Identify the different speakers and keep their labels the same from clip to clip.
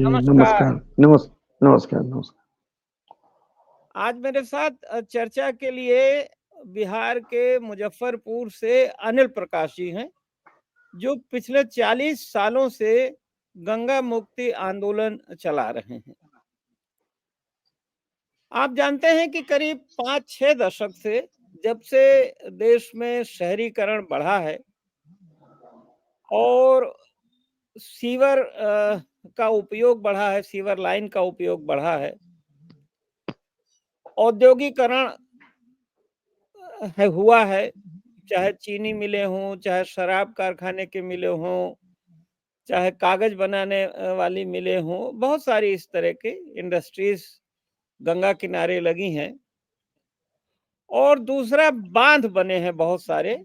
Speaker 1: नमस्कार।
Speaker 2: नमस्कार। नमस्कार। नमस्कार।
Speaker 1: आज मेरे साथ चर्चा के लिए बिहार के मुजफ्फरपुर से अनिल प्रकाश जी हैं, जो पिछले 40 सालों से गंगा मुक्ति आंदोलन चला रहे हैं। आप जानते हैं कि करीब 5-6 दशक से जब से देश में शहरीकरण बढ़ा है और सीवर का उपयोग बढ़ा है, सीवर लाइन का उपयोग बढ़ा है, औद्योगिकरण हुआ है, चाहे चीनी मिलें हों, चाहे शराब कारखाने के मिलें हों, चाहे कागज बनाने वाली मिलें हों, बहुत सारी इस तरह की इंडस्ट्रीज गंगा किनारे लगी हैं। और दूसरा, बांध बने हैं बहुत सारे,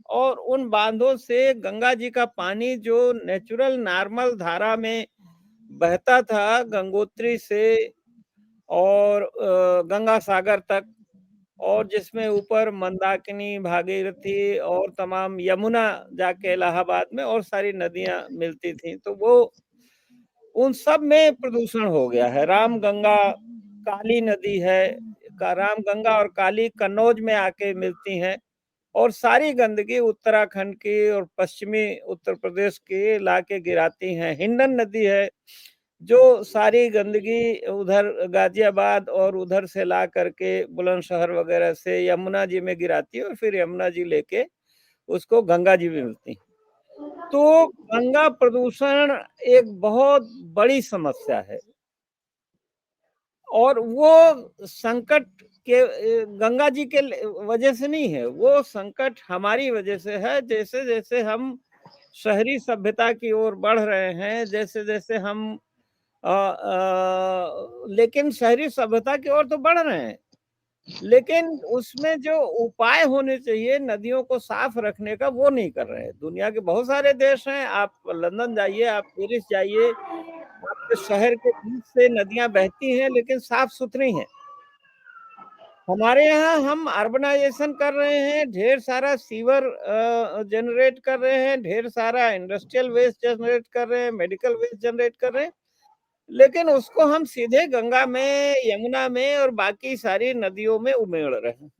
Speaker 1: और उन बांधों से गंगा जी का पानी जो नेचुरल नॉर्मल धारा में बहता था गंगोत्री से और गंगा सागर तक, और जिसमें ऊपर मंदाकिनी, भागीरथी और तमाम, यमुना जाके इलाहाबाद में और सारी नदियां मिलती थी, तो वो उन सब में प्रदूषण हो गया है। रामगंगा, काली नदी है, रामगंगा और काली कन्नौज में आके मिलती हैं, और सारी गंदगी उत्तराखंड की और पश्चिमी उत्तर प्रदेश के लाके गिराती हैं। हिंडन नदी है जो सारी गंदगी उधर गाजियाबाद और उधर से ला करके बुलंदशहर वगैरह से यमुना जी में गिराती है, और फिर यमुना जी लेके उसको गंगा जी में मिलती है। तो गंगा प्रदूषण एक बहुत बड़ी समस्या है, और वो संकट के गंगा जी के वजह से नहीं है, वो संकट हमारी वजह से है। जैसे जैसे हम शहरी सभ्यता की ओर बढ़ रहे हैं, जैसे जैसे हम लेकिन शहरी सभ्यता की ओर तो बढ़ रहे हैं, लेकिन उसमें जो उपाय होने चाहिए नदियों को साफ रखने का, वो नहीं कर रहे हैं। दुनिया के बहुत सारे देश हैं, आप लंदन जाइए, आप पेरिस जाइए, आपके शहर के बीच से नदियां बहती हैं लेकिन साफ सुथरी हैं। हमारे यहाँ हम अर्बनाइजेशन कर रहे हैं, ढेर सारा सीवर जनरेट कर रहे हैं, ढेर सारा इंडस्ट्रियल वेस्ट जनरेट कर रहे हैं, मेडिकल वेस्ट जनरेट कर रहे हैं, लेकिन उसको हम सीधे गंगा में, यमुना में और बाकी सारी नदियों में उमेड़ रहे हैं।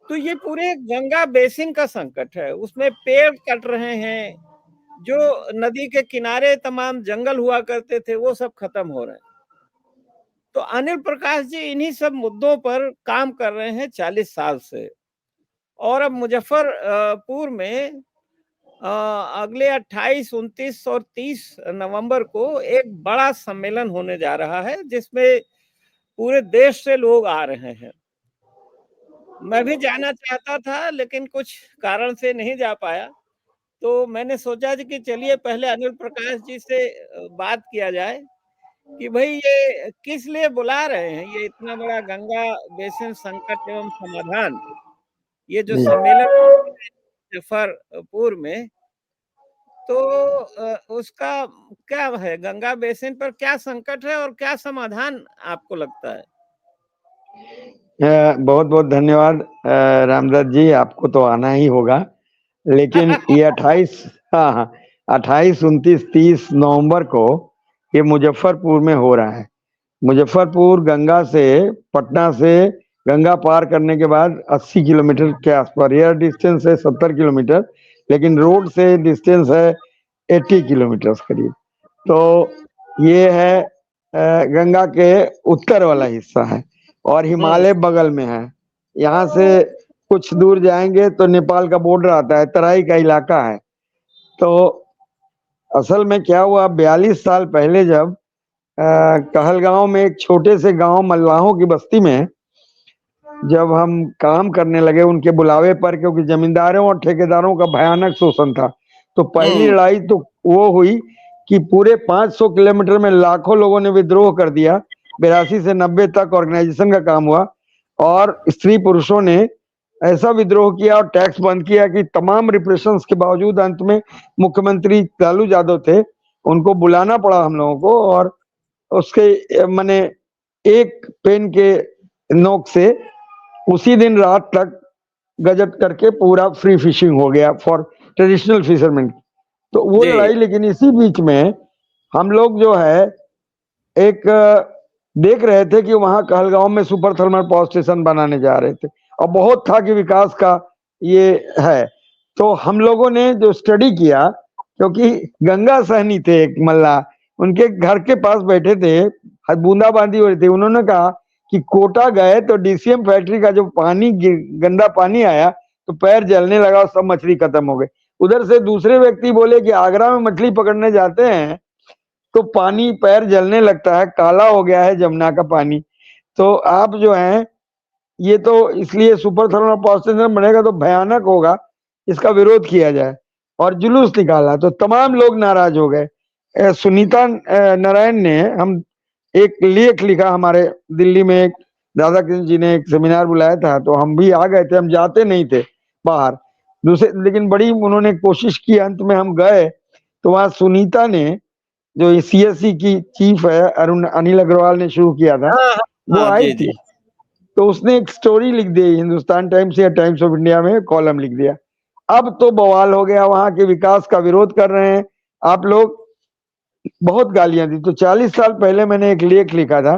Speaker 1: तो ये पूरे गंगा बेसिन का संकट है। उसमें पेड़ कट रहे हैं, जो नदी के किनारे तमाम जंगल हुआ करते थे वो सब खत्म हो रहे हैं। तो अनिल प्रकाश जी इन्हीं सब मुद्दों पर काम कर रहे हैं 40 साल से, और अब मुजफ्फरपुर में अगले 28, 29 और 30 नवंबर को एक बड़ा सम्मेलन होने जा रहा है, जिसमें पूरे देश से लोग आ रहे हैं। मैं भी जाना चाहता था लेकिन कुछ कारण से नहीं जा पाया, तो मैंने सोचा कि चलिए पहले अनिल प्रकाश जी से बात किया जाए कि भाई ये किस लिए बुला रहे हैं, ये इतना बड़ा गंगा बेसिन संकट एवं समाधान, ये जो सम्मेलन मुजफ्फरपुर में, तो उसका क्या है, गंगा बेसिन पर क्या संकट है और क्या समाधान आपको लगता है?
Speaker 2: बहुत बहुत धन्यवाद रामदत्त जी, आपको तो आना ही होगा, लेकिन ये 28, हाँ, 28, 29, 30 नवंबर को ये मुजफ्फरपुर में हो रहा है। मुजफ्फरपुर गंगा से, पटना से गंगा पार करने के बाद 80 किलोमीटर के आसपास, एयर डिस्टेंस है 70 किलोमीटर, लेकिन रोड से डिस्टेंस है 80 किलोमीटर करीब। तो ये है गंगा के उत्तर वाला हिस्सा है, और हिमालय बगल में है। यहाँ से कुछ दूर जाएंगे तो नेपाल का बॉर्डर आता है, तराई का इलाका है। तो असल में क्या हुआ, 42 साल पहले जब कहलगांव में एक छोटे से गांव मल्लाहों की बस्ती में जब हम काम करने लगे उनके बुलावे पर, क्योंकि जमींदारों और ठेकेदारों का भयानक शोषण था, तो पहली लड़ाई तो वो हुई कि पूरे 500 किलोमीटर में लाखों लोगों ने विद्रोह कर दिया। 82 से 90 तक ऑर्गेनाइजेशन का काम हुआ, और स्त्री पुरुषों ने ऐसा विद्रोह किया और टैक्स बंद किया कि तमाम रिप्रेशंस के बावजूद अंत में मुख्यमंत्री लालू यादव थे, उनको बुलाना पड़ा हम लोगों को, और उसके माने एक पेन के नोक से उसी दिन रात तक गजट करके पूरा फ्री फिशिंग हो गया फॉर ट्रेडिशनल फिशरमैन। तो वो लड़ाई, लेकिन इसी बीच में हम लोग जो है एक देख रहे थे कि वहां कहलगांव में सुपर थर्मल पावर स्टेशन बनाने जा रहे थे और बहुत था कि विकास का ये है। तो हम लोगों ने जो स्टडी किया, क्योंकि गंगा सहनी थे एक मल्ला, उनके घर के पास बैठे थे, बूंदाबांदी हो रही थी, उन्होंने कहा कि कोटा गए तो डीसीएम फैक्ट्री का जो पानी गंदा पानी आया तो पैर जलने लगा और सब मछली खत्म हो गई। उधर से दूसरे व्यक्ति बोले कि आगरा में मछली पकड़ने जाते हैं तो पानी पैर जलने लगता है, काला हो गया है जमुना का पानी। तो आप जो है ये तो इसलिए सुपर थर्मल पावर स्टेशन बनेगा तो भयानक होगा, इसका विरोध किया जाए और जुलूस निकाला तो तमाम लोग नाराज हो गए। सुनीता नारायण ने हम एक लेख लिखा, हमारे दिल्ली में एक राधा कृष्ण जी ने एक सेमिनार बुलाया था तो हम भी आ गए थे, हम जाते नहीं थे बाहर दूसरे, लेकिन बड़ी उन्होंने कोशिश की, अंत में हम गए तो वहां सुनीता ने जो सीएससी की चीफ है अनिल अग्रवाल ने शुरू किया था, वो आई थी तो उसने एक स्टोरी लिख दी, हिंदुस्तान टाइम्स या टाइम्स ऑफ इंडिया में कॉलम लिख दिया। अब तो बवाल हो गया, वहां के विकास का विरोध कर रहे हैं आप लोग, बहुत गालियां दी। तो 40 साल पहले मैंने एक लेख लिखा था,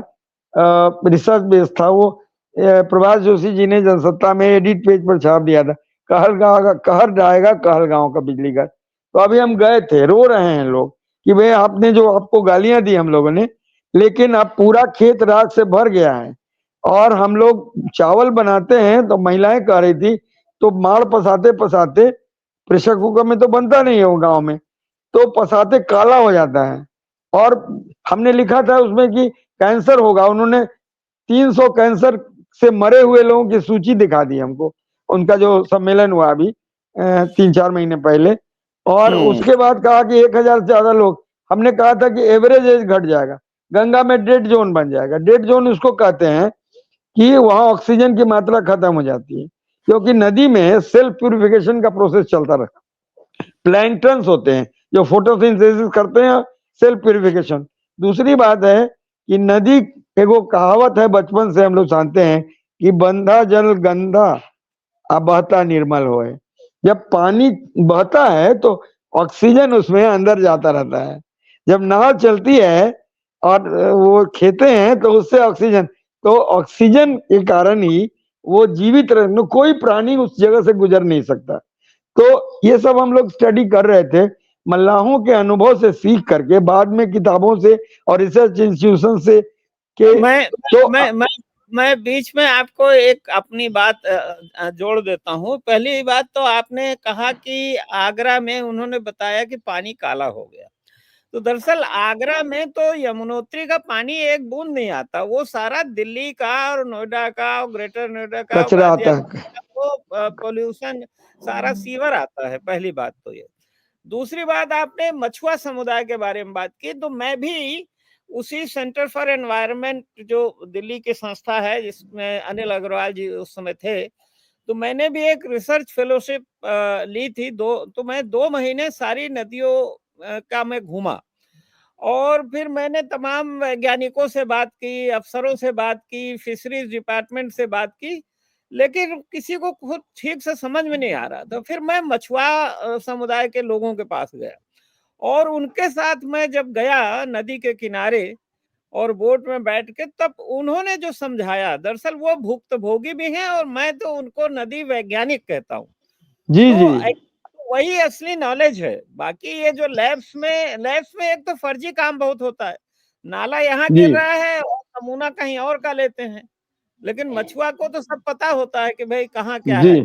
Speaker 2: रिसर्च बेस्ड था वो, प्रभाष जोशी जी ने जनसत्ता में एडिट पेज पर छाप दिया था, कहलगांव का कहर ढाएगा कहलगांव का बिजली घर। तो अभी हम गए थे, रो रहे हैं लोग कि भाई आपने जो आपको गालियां दी हम लोगों ने, लेकिन अब पूरा खेत राख से भर गया है और हम लोग चावल बनाते हैं तो महिलाएं कह रही थी तो माड़ पसाते पसाते, प्रेशर कुकर में तो बनता नहीं है वो गाँव में, तो पसाते काला हो जाता है। और हमने लिखा था उसमें कि कैंसर होगा, उन्होंने 300 कैंसर से मरे हुए लोगों की सूची दिखा दी हमको, उनका जो सम्मेलन हुआ अभी 3-4 महीने पहले, और उसके बाद कहा कि 1000 से ज्यादा लोग, हमने कहा था कि एवरेज एज घट जाएगा, गंगा में डेड जोन बन जाएगा। डेड जोन उसको कहते हैं कि वहां ऑक्सीजन की मात्रा खत्म हो जाती है, क्योंकि नदी में सेल्फ प्यूरिफिकेशन का प्रोसेस चलता रहता, प्लैंक्टन्स होते हैं जो फोटोसिंथेसिस करते हैं, सेल्फ प्यूरिफिकेशन। दूसरी बात है कि नदी, एगो कहावत है बचपन से हम लोग जानते हैं कि बंधा जल गंधा अब बहता निर्मल होए। जब पानी बहता है तो ऑक्सीजन उसमें अंदर जाता रहता है, जब नाव चलती है और वो खेते हैं तो उससे ऑक्सीजन, तो ऑक्सीजन के कारण ही वो जीवित रह, कोई प्राणी उस जगह से गुजर नहीं सकता। तो ये सब हम लोग स्टडी कर रहे थे, मल्लाहों के अनुभव से सीख करके, बाद में किताबों से और रिसर्च इंस्टीट्यूशन से के
Speaker 1: मैं बीच में आपको एक अपनी बात जोड़ देता हूँ। पहली बात तो आपने कहा कि आगरा में उन्होंने बताया कि पानी काला हो गया, तो दरअसल आगरा में तो यमुनोत्री का पानी एक बूंद नहीं आता, वो सारा दिल्ली का और नोएडा का और ग्रेटर नोएडा का
Speaker 2: कचरा आता है,
Speaker 1: वो पोल्यूशन सारा सीवर आता है। पहली बात तो ये। दूसरी बात, आपने मछुआ समुदाय के बारे में बात की, तो मैं भी उसी सेंटर फॉर एनवायरनमेंट जो दिल्ली की संस्था है जिसमें अनिल अग्रवाल जी उस समय थे, तो मैंने भी एक रिसर्च फेलोशिप ली थी। तो मैं 2 महीने सारी नदियों का मैं घूमा और फिर मैंने तमाम वैज्ञानिकों से बात की, अफसरों से बात की, फिशरीज डिपार्टमेंट से बात की, लेकिन किसी को खुद ठीक से समझ में नहीं आ रहा। तो फिर मैं मछुआ समुदाय के लोगों के पास गया और उनके साथ मैं जब गया नदी के किनारे और बोट में बैठ के, तब उन्होंने जो समझाया, दरअसल वो भुक्तभोगी भी हैं और मैं तो उनको नदी वैज्ञानिक कहता हूँ।
Speaker 2: जी
Speaker 1: तो
Speaker 2: जी
Speaker 1: वही असली नॉलेज है। बाकी ये जो लैब्स में एक तो फर्जी काम बहुत होता है, नाला यहाँ गिर रहा है और नमूना कहीं और का लेते हैं, लेकिन मछुआ को तो सब पता होता है कि भाई कहाँ क्या
Speaker 2: जी
Speaker 1: है।
Speaker 2: जी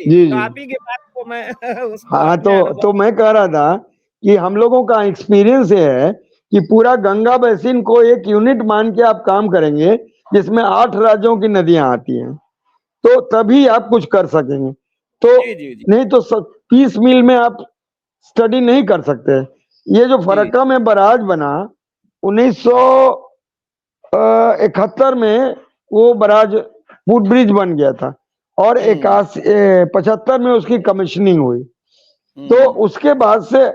Speaker 2: जी
Speaker 1: आप ही की बात को मैं उसको
Speaker 2: हाँ,
Speaker 1: अपने अनुभव
Speaker 2: तो मैं कह रहा था कि हम लोगों का एक्सपीरियंस ये है कि पूरा गंगा बेसिन को एक यूनिट मान के आप काम करेंगे जिसमें 8 राज्यों की नदियां आती हैं, तो तभी आप कुछ कर सकेंगे। तो
Speaker 1: जी।
Speaker 2: नहीं तो 30 मील में आप स्टडी नहीं कर सकते। ये जो फरक्का में बराज बना 1971 में, वो बराज फुट ब्रिज बन गया था और 75 में उसकी कमीशनिंग हुई। तो उसके बाद से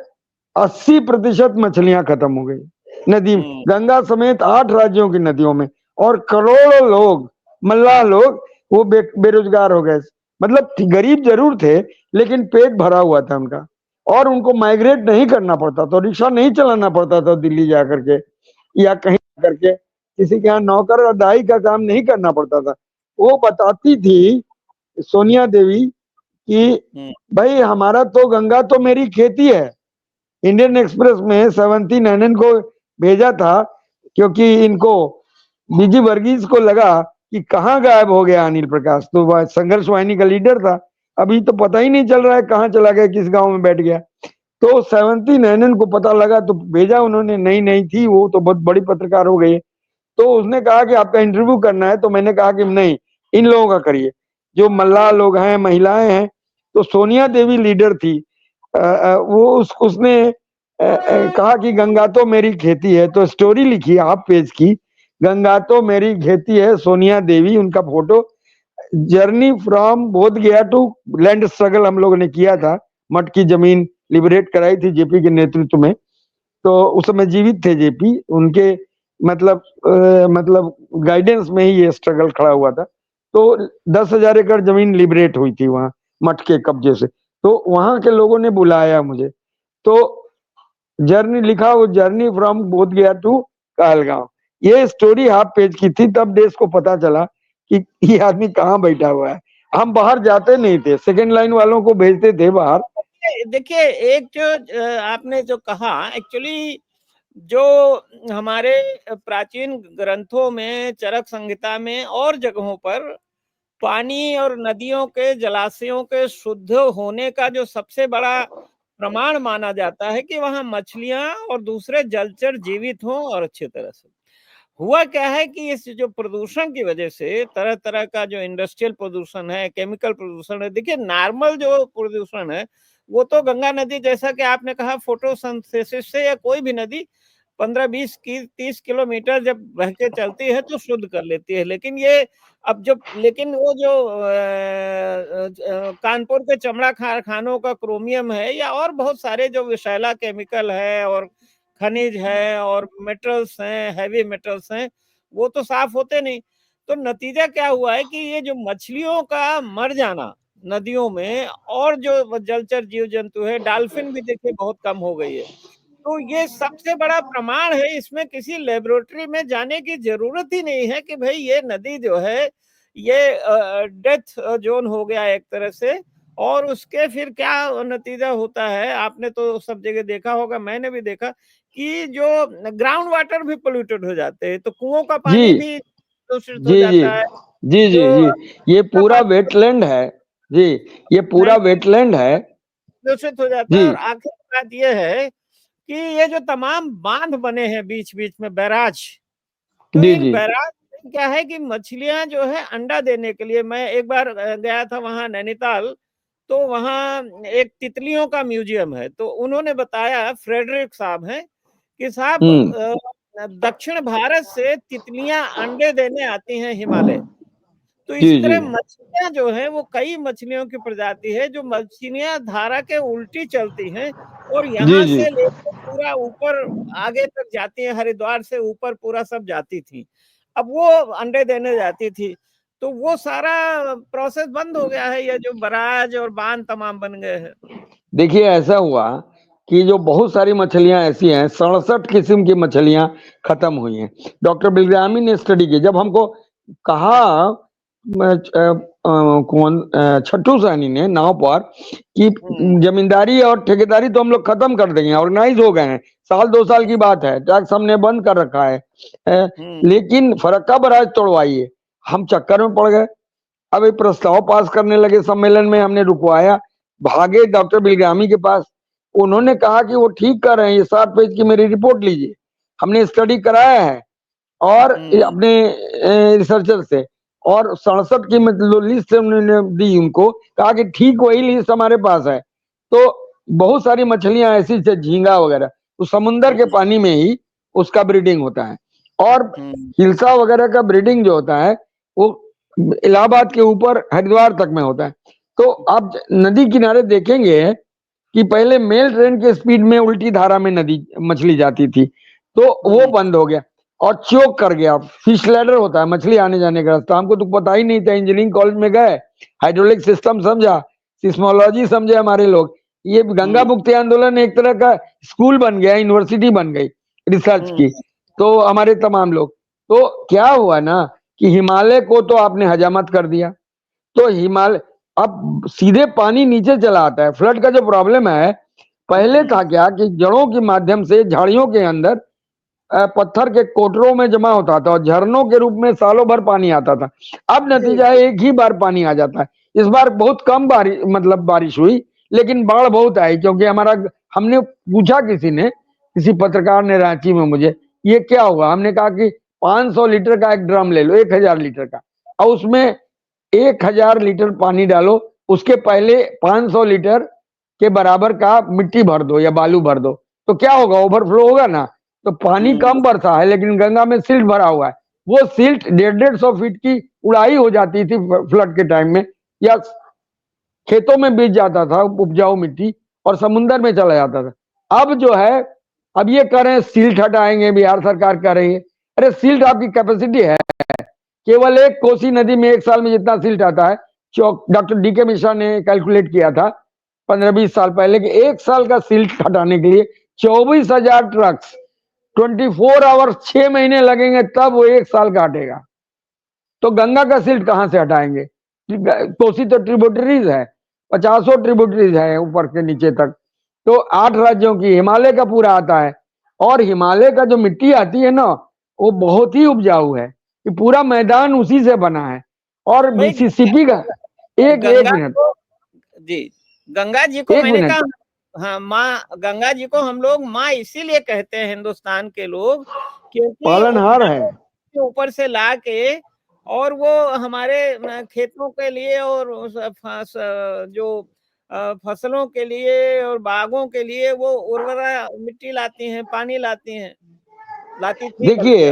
Speaker 2: 80% मछलियां खत्म हो गई नदी में, गंगा समेत 8 राज्यों की नदियों में, और करोड़ों लोग, मल्लाह लोग, वो बेरोजगार हो गए। मतलब गरीब जरूर थे लेकिन पेट भरा हुआ था उनका, और उनको माइग्रेट नहीं करना पड़ता था, रिक्शा नहीं चलाना पड़ता था दिल्ली जाकर के या कहीं करके, किसी के यहाँ नौकर और दाई का काम नहीं करना पड़ता था। वो बताती थी सोनिया देवी कि भाई हमारा तो गंगा तो मेरी खेती है। इंडियन एक्सप्रेस में सेवंती नैनन को भेजा था क्योंकि इनको बीजी वर्गीज को लगा कि कहाँ गायब हो गया अनिल प्रकाश, तो वह संघर्ष वाहिनी का लीडर था, अभी तो पता ही नहीं चल रहा है कहाँ चला गया, किस गांव में बैठ गया। तो सेवंती नैनन को पता लगा तो भेजा उन्होंने, नहीं थी वो तो बहुत बड़ी पत्रकार हो गई। तो उसने कहा कि आपका इंटरव्यू करना है, तो मैंने कहा कि नहीं, इन लोगों का करिए, जो मल्लाह लोग हैं, महिलाएं हैं। तो सोनिया देवी लीडर थी, वो उसने कहा कि गंगा तो मेरी खेती है, तो स्टोरी लिखी हाफ पेज की, गंगा तो मेरी खेती है, सोनिया देवी, उनका फोटो, जर्नी फ्रॉम बोध गया टू लैंड स्ट्रगल हम लोगों ने किया था, मठ की जमीन लिबरेट कराई थी जेपी के नेतृत्व में। तो उस समय जीवित थे जेपी, उनके मतलब गाइडेंस में ही ये स्ट्रगल खड़ा हुआ था। तो 10,000 एकड़ जमीन लिबरेट हुई थी वहां मठ के कब्जे से, तो वहां के लोगों ने बुलाया मुझे, तो जर्नी लिखा, वो जर्नी फ्रॉम बोध गया टू कहलगांव, ये स्टोरी हाफ पेज की थी। तब देश को पता चला कि ये आदमी कहाँ बैठा हुआ है। हम बाहर जाते नहीं थे, सेकेंड लाइन वालों को भेजते थे बाहर।
Speaker 1: देखिए, एक जो आपने जो कहा, एक्चुअली जो हमारे प्राचीन ग्रंथों में, चरक संहिता में और जगहों पर पानी और नदियों के, जलाशयों के शुद्ध होने का जो सबसे बड़ा प्रमाण माना जाता है कि वहां मछलियां और दूसरे जलचर जीवित हों और अच्छी तरह से। हुआ क्या है कि इस जो प्रदूषण की वजह से, तरह तरह का जो इंडस्ट्रियल प्रदूषण है, केमिकल प्रदूषण है, देखिए नॉर्मल जो प्रदूषण है वो तो गंगा नदी, जैसा कि आपने कहा, फोटोसिंथेसिस से, या कोई भी नदी 15-20 की 30 किलोमीटर जब बह के चलती है तो शुद्ध कर लेती है। लेकिन ये अब जो, लेकिन वो जो कानपुर के चमड़ा कारखानों का क्रोमियम है, या और बहुत सारे जो विषैला केमिकल है और खनिज है और मेटल्स हैं, हैवी मेटल्स हैं, वो तो साफ होते नहीं। तो नतीजा क्या हुआ है कि ये जो मछलियों का मर जाना नदियों में, और जो जलचर जीव जंतु है, डॉल्फिन भी देखिए बहुत कम हो गई है। तो ये सबसे बड़ा प्रमाण है, इसमें किसी लेबोरेटरी में जाने की जरूरत ही नहीं है कि भाई ये नदी जो है ये डेथ जोन हो गया एक तरह से। और उसके फिर क्या नतीजा होता है, आपने तो सब जगह देखा होगा, मैंने भी देखा कि जो ग्राउंड वाटर भी पोल्यूटेड हो जाते हैं, तो कुओं का पानी
Speaker 2: जी
Speaker 1: भी दूषित हो
Speaker 2: जी जी
Speaker 1: जाता है।
Speaker 2: जी जी
Speaker 1: जो
Speaker 2: जी ये पूरा वेटलैंड है जी, ये पूरा वेटलैंड है
Speaker 1: दूषित हो जाता
Speaker 2: जी
Speaker 1: है। और आखिर बात यह है कि ये जो तमाम बांध बने हैं बीच बीच में, बैराज, तो
Speaker 2: जी
Speaker 1: इन
Speaker 2: जी
Speaker 1: बैराज में क्या है कि मछलियां जो है अंडा देने के लिए, मैं एक बार गया था वहां नैनीताल, तो वहां एक तितलियों का म्यूजियम है, तो उन्होंने बताया, फ्रेडरिक साहब हैं, कि साहब दक्षिण भारत से तितलियां अंडे देने आती हैं हिमालय। तो
Speaker 2: जी
Speaker 1: इसी
Speaker 2: जी
Speaker 1: तरह मछलियां जो है, वो कई मछलियों की प्रजाति है जो मछलियां धारा के उल्टी चलती हैं और
Speaker 2: जी
Speaker 1: यहाँ
Speaker 2: जी
Speaker 1: से लेकर पूरा ऊपर आगे तक जाती हैं, हरिद्वार से ऊपर पूरा सब जाती थी। अब वो अंडे देने जाती थी, तो वो सारा प्रोसेस बंद हो गया है, ये जो बराज और बांध तमाम बन गए हैं।
Speaker 2: देखिए ऐसा हुआ कि जो बहुत सारी मछलियां ऐसी हैं, 67 किस्म की मछलियां खत्म हुई हैं। डॉक्टर बिलग्रामी ने स्टडी की, जब हमको कहा कौन छट्टू सैनी ने नाव पर कि जमींदारी और ठेकेदारी तो हम लोग खत्म कर देंगे, ऑर्गेनाइज हो गए हैं, 1-2 साल की बात है, टैक्स हमने बंद कर रखा है, लेकिन फरक्का बराज तोड़वाइए, हम चक्कर में पड़ गए। अब एक प्रस्ताव पास करने लगे सम्मेलन में, हमने रुकवाया, भागे डॉक्टर बिलग्रामी के पास, उन्होंने कहा कि वो ठीक कर रहे हैं, ये 7 पेज की मेरी रिपोर्ट लीजिए, हमने स्टडी कराया है और अपने रिसर्चर से, और 67 की मतलब लिस्ट उन्होंने दी उनको, कहा कि ठीक वही लिस्ट हमारे पास है। तो बहुत सारी मछलियां ऐसी, झींगा वगैरह, तो समुन्द्र के पानी में ही उसका ब्रीडिंग होता है, और हिल्सा वगैरह का ब्रीडिंग जो होता है वो इलाहाबाद के ऊपर हरिद्वार तक में होता है। तो आप नदी किनारे देखेंगे कि पहले मेल ट्रेन के स्पीड में उल्टी धारा में नदी मछली जाती थी, तो वो बंद हो गया और चोक कर गया। फिश लैडर होता है मछली आने जाने का रास्ता, हमको तो पता ही नहीं था, इंजीनियरिंग कॉलेज में गए, हाइड्रोलिक सिस्टम समझा, सिस्मोलॉजी समझे हमारे लोग, ये गंगा मुक्ति आंदोलन एक तरह का स्कूल बन गया, यूनिवर्सिटी बन गई रिसर्च की। तो हमारे तमाम लोग, तो क्या हुआ ना कि हिमालय को तो आपने हजामत कर दिया, तो हिमालय अब सीधे पानी नीचे चला आता है। फ्लड का जो प्रॉब्लम है, पहले था क्या कि जड़ों के माध्यम से झाड़ियों के अंदर पत्थर के कोटरों में जमा होता था और झरनों के रूप में सालों भर पानी आता था। अब नतीजा है एक ही बार पानी आ जाता है। इस बार बहुत कम बारिश, मतलब बारिश हुई, लेकिन बाढ़ बहुत आई, क्योंकि हमने पूछा किसी पत्रकार ने रांची में मुझे, ये क्या हुआ? हमने कहा कि 500 लीटर का एक ड्रम ले लो, 1000 लीटर का, और उसमें 1000 लीटर पानी डालो, उसके पहले 500 लीटर के बराबर का मिट्टी भर दो या बालू भर दो, तो क्या होगा? ओवरफ्लो होगा ना। तो पानी कम बरसा है, लेकिन गंगा में सिल्ट भरा हुआ है। वो सिल्ट 150-150 फीट की उड़ाई हो जाती थी फ्लड के टाइम में, या खेतों में बीत जाता था उपजाऊ मिट्टी और समुद्र में चला जाता था। अब जो है, अब ये कह रहे हैं सिल्ट हटाएंगे, बिहार सरकार कह रही है। अरे सिल्ट आपकी कैपेसिटी है, केवल एक कोसी नदी में एक साल में जितना सिल्ट आता है, डॉक्टर डीके मिश्रा ने कैलकुलेट किया था 15-20 साल पहले कि एक साल का सिल्ट हटाने के लिए 24,000 ट्रक्स 24 आवर्स 6 महीने लगेंगे, तब वो एक साल का हटेगा। तो गंगा का सिल्ट कहां से हटाएंगे? कोसी तो ट्रिब्यूटरीज है, 50 ट्रिब्यूटरीज है ऊपर के नीचे तक, तो 8 राज्यों की, हिमालय का पूरा आता है। और हिमालय का जो मिट्टी आती है ना, वो बहुत ही उपजाऊ है, कि पूरा मैदान उसी से बना है। और
Speaker 1: भाई
Speaker 2: मिसिसिपी का एक
Speaker 1: गंगा
Speaker 2: मिनट,
Speaker 1: को, जी, गंगा जी को
Speaker 2: एक
Speaker 1: मैंने
Speaker 2: मिनट,
Speaker 1: कहा, हाँ माँ, गंगा जी को हम लोग माँ इसीलिए कहते हैं हिंदुस्तान के लोग, क्योंकि
Speaker 2: पालनहार है।
Speaker 1: ऊपर से ला के और वो हमारे खेतों के लिए और जो फसलों के लिए और बागों के लिए वो उर्वरा मिट्टी लाती हैं, पानी लाती थी बल्कि।
Speaker 2: देखिए,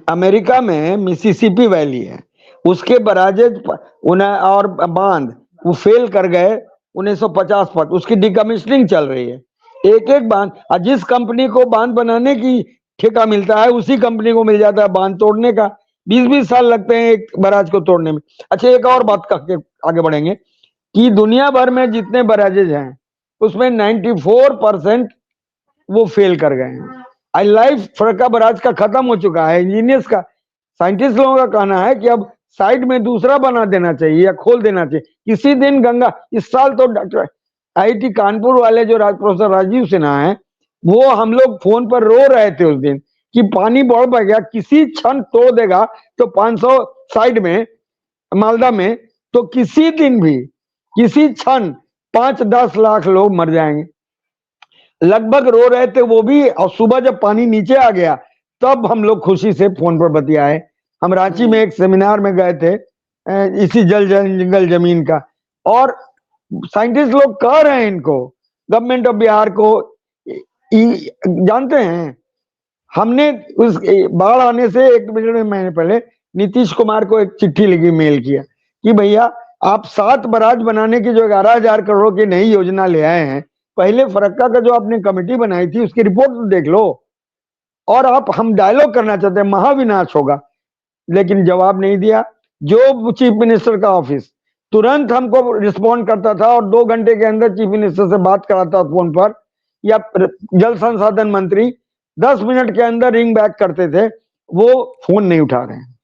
Speaker 2: अमेरिका में मिसिसिपी वैली है, उसके बराजेज और बांध वो फेल कर गए 1950 पर, उसकी डिकमिशनिंग चल रही है। एक एक बांध, और जिस कंपनी को बांध बनाने की ठेका मिलता है, उसी कंपनी को मिल जाता है बांध तोड़ने का। 20-20 साल लगते हैं एक बराज को तोड़ने में। अच्छा, एक और बात करके आगे बढ़ेंगे कि दुनिया भर में जितने बराजेज हैं, उसमें 94% वो फेल कर गए हैं। आई लाइफ फरक्का बराज का खत्म हो चुका है। इंजीनियर्स का, साइंटिस्ट लोगों का कहना है कि अब साइड में दूसरा बना देना चाहिए या खोल देना चाहिए। किसी दिन गंगा, इस साल तो डॉक्टर आईआईटी कानपुर वाले जो प्रोफेसर राजीव सिन्हा है, वो हम लोग फोन पर रो रहे थे उस दिन कि पानी बढ़ गया, किसी क्षण तोड़ देगा तो 500 साइड में मालदा में, तो किसी दिन भी, किसी क्षण 5-10 लाख लोग मर जाएंगे, लगभग रो रहे थे वो भी। और सुबह जब पानी नीचे आ गया, तब हम लोग खुशी से फोन पर बतियाए। हम रांची में एक सेमिनार में गए थे, इसी जल जंगल जमीन का, और साइंटिस्ट लोग कह रहे हैं इनको, गवर्नमेंट ऑफ बिहार को, जानते हैं, हमने उस बाढ़ आने से 1 महीने पहले नीतीश कुमार को एक चिट्ठी लिखी, मेल किया कि भैया आप 7 बराज बनाने की जो 11,000 करोड़ की नई योजना ले आए हैं, पहले फरक्का का जो आपने कमेटी बनाई थी उसकी रिपोर्ट तो देख लो। और हम डायलॉग करना चाहते हैं, महाविनाश होगा, लेकिन जवाब नहीं दिया। जो चीफ मिनिस्टर का ऑफिस तुरंत हमको रिस्पॉन्ड करता था और 2 घंटे के अंदर चीफ मिनिस्टर से बात कराता फोन पर, या जल संसाधन मंत्री 10 मिनट के अंदर रिंग बैक करते थे, वो फोन नहीं उठा रहे हैं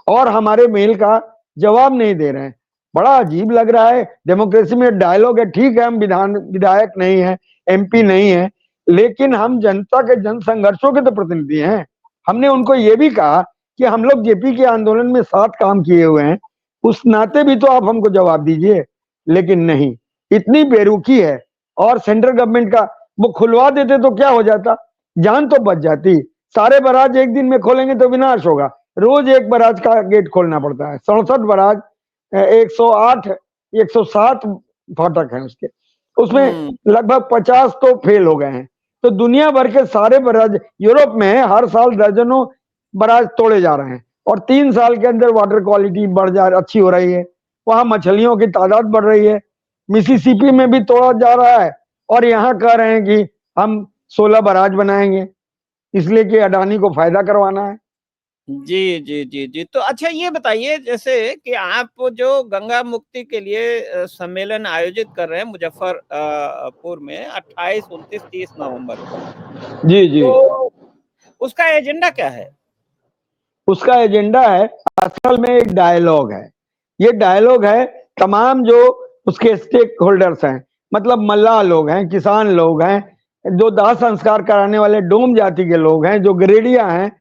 Speaker 2: और हमारे मेल का जवाब नहीं दे रहे हैं। बड़ा अजीब लग रहा है। डेमोक्रेसी में डायलॉग है, ठीक है, हम विधायक नहीं है, एमपी नहीं है, लेकिन हम जनता के जन संघर्षों के तो प्रतिनिधि हैं। हमने उनको ये भी कहा कि हम लोग जेपी के आंदोलन में साथ काम किए हुए हैं, उस नाते भी तो आप हमको जवाब दीजिए। लेकिन नहीं, इतनी बेरुखी है। और सेंट्रल गवर्नमेंट का, वो खुलवा देते तो क्या हो जाता, जान तो बच जाती। सारे बराज एक दिन में खोलेंगे तो विनाश होगा। रोज एक बराज का गेट खोलना पड़ता है। 67 बराज, 108 107 फाटक हैं उसके, उसमें लगभग 50 तो फेल हो गए हैं। तो दुनिया भर के सारे बराज, यूरोप में हर साल दर्जनों बराज तोड़े जा रहे हैं और 3 साल के अंदर वाटर क्वालिटी अच्छी हो रही है। वहां मछलियों की तादाद बढ़ रही है। मिसिसिपी में भी तोड़ा जा रहा है और यहाँ कह रहे हैं कि हम 16 बराज बनाएंगे, इसलिए कि अडानी को फायदा करवाना है।
Speaker 1: जी जी जी जी। तो अच्छा ये बताइए, जैसे कि आप जो गंगा मुक्ति के लिए सम्मेलन आयोजित कर रहे हैं मुजफ्फरपुर में 28, 29, 30 नवंबर को,
Speaker 2: जी जी।
Speaker 1: तो उसका एजेंडा क्या है?
Speaker 2: उसका एजेंडा है, असल में एक डायलॉग है। ये डायलॉग है तमाम जो उसके स्टेक होल्डर्स हैं, मतलब मल्लाह लोग हैं, किसान लोग हैं, जो दाह संस्कार कराने वाले डोम जाति के लोग हैं, जो गरेडिया हैं,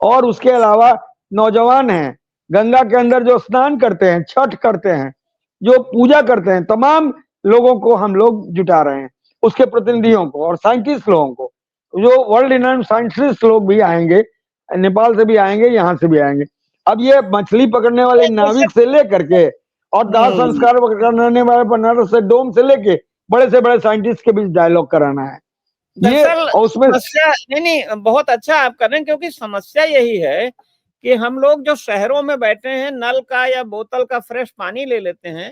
Speaker 2: और उसके अलावा नौजवान हैं, गंगा के अंदर जो स्नान करते हैं, छठ करते हैं, जो पूजा करते हैं, तमाम लोगों को हम लोग जुटा रहे हैं, उसके प्रतिनिधियों को और साइंटिस्ट लोगों को, जो वर्ल्ड रिनाउंड साइंटिस्ट लोग भी आएंगे, नेपाल से भी आएंगे, यहाँ से भी आएंगे। अब ये मछली पकड़ने वाले नाविक से लेकर के और दाह संस्कार करने वाले बनारस से डोम से लेके बड़े से बड़े साइंटिस्ट के बीच डायलॉग कराना है ये। और उसमें
Speaker 1: समस्या नहीं, बहुत अच्छा आप कर रहे हैं, क्योंकि समस्या यही है कि हम लोग जो शहरों में बैठे हैं, नल का या बोतल का फ्रेश पानी ले लेते हैं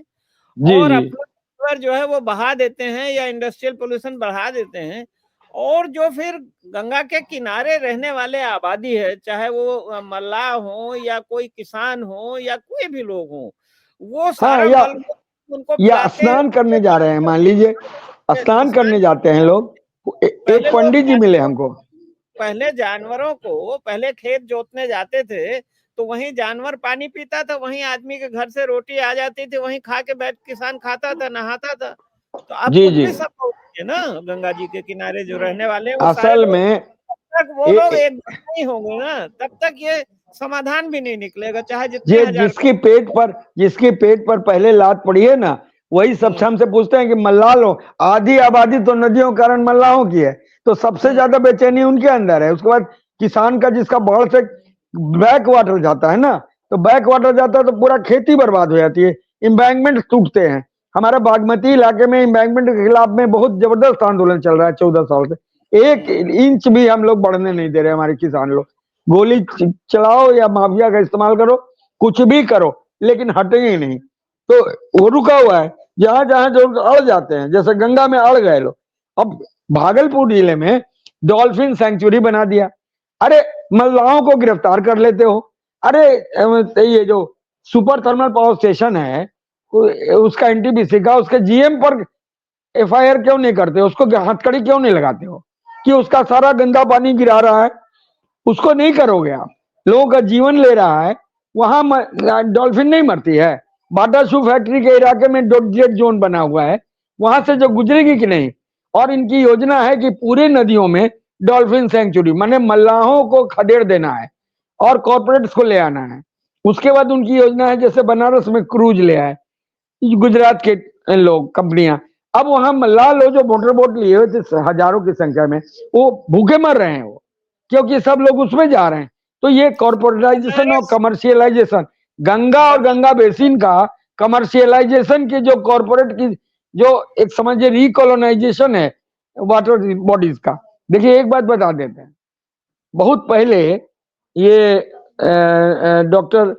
Speaker 1: और अपना जो है वो बहा देते हैं या इंडस्ट्रियल पोल्यूशन बढ़ा देते हैं, और जो फिर गंगा के किनारे रहने वाले आबादी है, चाहे वो मल्लाह हो या कोई किसान हो या कोई भी लोग हो, वो सारा मल उनको
Speaker 2: या स्नान करने जा रहे हैं, मान लीजिए स्नान करने जाते हैं लोग, एक पंडित जी मिले हमको।
Speaker 1: पहले जानवरों को, पहले खेत जोतने जाते थे तो वहीं जानवर पानी पीता था, वहीं आदमी के घर से रोटी आ जाती थी, वहीं खा के बैठ किसान खाता था, नहाता था। तो अब कुछ भी सब होती है ना, गंगा जी के किनारे जो रहने वाले वो
Speaker 2: असल में
Speaker 1: तक वो लोग एक नहीं होंगे ना, तब तक ये समाधान भी नहीं निकलेगा, चाहे जितने
Speaker 2: जिसकी पेट पर पहले लात पड़ी है ना, वही सबसे हमसे पूछते हैं कि मल्लाह लो, आधी आबादी तो नदियों के कारण मल्लाहों की है, तो सबसे ज्यादा बेचैनी उनके अंदर है। उसके बाद किसान का, जिसका बाढ़ से बैक वाटर जाता है ना, तो बैक वाटर जाता है तो पूरा खेती बर्बाद हो जाती है, एम्बैंकमेंट टूटते हैं। हमारे बागमती इलाके में एम्बैंकमेंट के खिलाफ में बहुत जबरदस्त आंदोलन चल रहा है 14 साल से, 1 इंच भी हम लोग बढ़ने नहीं दे रहे, हमारे किसान लोग। गोली चलाओ या माफिया का इस्तेमाल करो, कुछ भी करो, लेकिन हटेंगे ही नहीं। तो वो रुका हुआ है, जहां जहां जो अड़ जाते हैं, जैसे गंगा में अड़ गए लोग। अब भागलपुर जिले में डॉल्फिन सेंचुरी बना दिया, अरे मल्लाहों को गिरफ्तार कर लेते हो। अरे ये जो सुपर थर्मल पावर स्टेशन है उसका एनटीपीसी का, उसके जीएम पर एफआईआर क्यों नहीं करते, उसको हथकड़ी क्यों नहीं लगाते हो कि उसका सारा गंदा पानी गिरा रहा है, उसको नहीं करोगे आप। लोगों का जीवन ले रहा है, वहां डॉल्फिन नहीं मरती है। बाटा शू फैक्ट्री के इलाके में डेड जोन बना हुआ है, वहां से जो गुजरेगी कि नहीं। और इनकी योजना है कि पूरे नदियों में डॉल्फिन सेंचुरी, माने मल्लाहों को खदेड़ देना है और कॉर्पोरेट्स को ले आना है। उसके बाद उनकी योजना है जैसे बनारस में क्रूज ले आए गुजरात के लोग, कंपनियां। अब वहां मल्लाह लोग जो मोटर बोट लिए हुए थे हजारों की संख्या में, वो भूखे मर रहे हैं, वो क्योंकि सब लोग उसमें जा रहे हैं। तो ये कॉर्पोरेटाइजेशन और कमर्शियलाइजेशन, गंगा और गंगा बेसिन का कमर्शियलाइजेशन की जो कॉर्पोरेट की जो एक समझिए रिकॉलोनाइजेशन है वाटर बॉडीज का। देखिए एक बात बता देते हैं, बहुत पहले ये डॉक्टर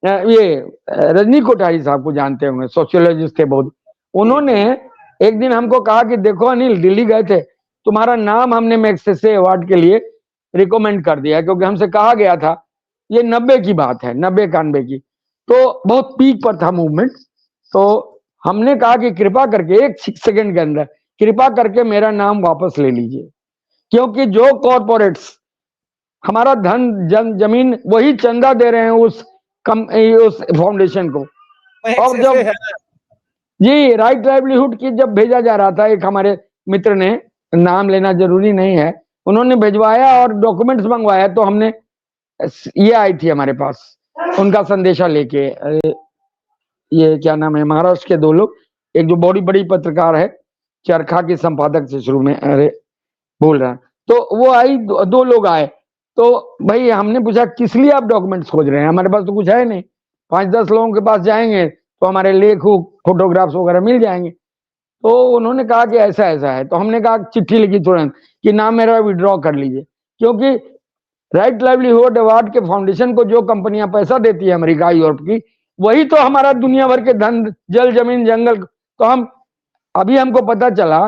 Speaker 2: ये रजनी कोठारी साहब को जानते होंगे, सोशियोलॉजिस्ट थे बहुत। उन्होंने एक दिन हमको कहा कि देखो अनिल, दिल्ली गए थे, तुम्हारा नाम हमने मैग्सेसे अवार्ड के लिए रिकमेंड कर दिया, क्योंकि हमसे कहा गया था, ये 90 की बात है, 90-91 की, तो बहुत पीक पर था मूवमेंट। तो हमने कहा कि कृपा करके 1 सेकंड के अंदर कृपा करके मेरा नाम वापस ले लीजिए, क्योंकि जो कॉर्पोरेट्स हमारा धन जमीन वही चंदा दे रहे हैं उस फाउंडेशन को। और जब जी राइट लाइवलीहुड की जब भेजा जा रहा था, एक हमारे मित्र ने, नाम लेना जरूरी नहीं है, उन्होंने भिजवाया और डॉक्यूमेंट्स मंगवाया, तो हमने ये आई थी हमारे पास उनका संदेशा लेके, ये क्या नाम है, महाराष्ट्र के 2 लोग, एक जो बड़ी बड़ी पत्रकार है चरखा की संपादक से शुरू में, अरे बोल रहा है, तो वो आई, 2 लोग आए। तो भाई हमने पूछा किस लिए आप डॉक्यूमेंट्स खोज रहे हैं, हमारे पास तो कुछ है नहीं, 5-10 लोगों के पास जाएंगे तो हमारे लेख फोटोग्राफ्स वगैरह मिल जाएंगे। तो उन्होंने कहा कि ऐसा ऐसा है। तो हमने कहा चिट्ठी लिखी तुरंत कि नाम मेरा विड्रॉ कर लीजिए, क्योंकि राइट लाइवलीहुड अवार्ड के फाउंडेशन को जो कंपनियां पैसा देती है अमेरिका यूरोप की, वही तो हमारा दुनिया भर के धन, जल जमीन जंगल। तो हम अभी हमको पता चला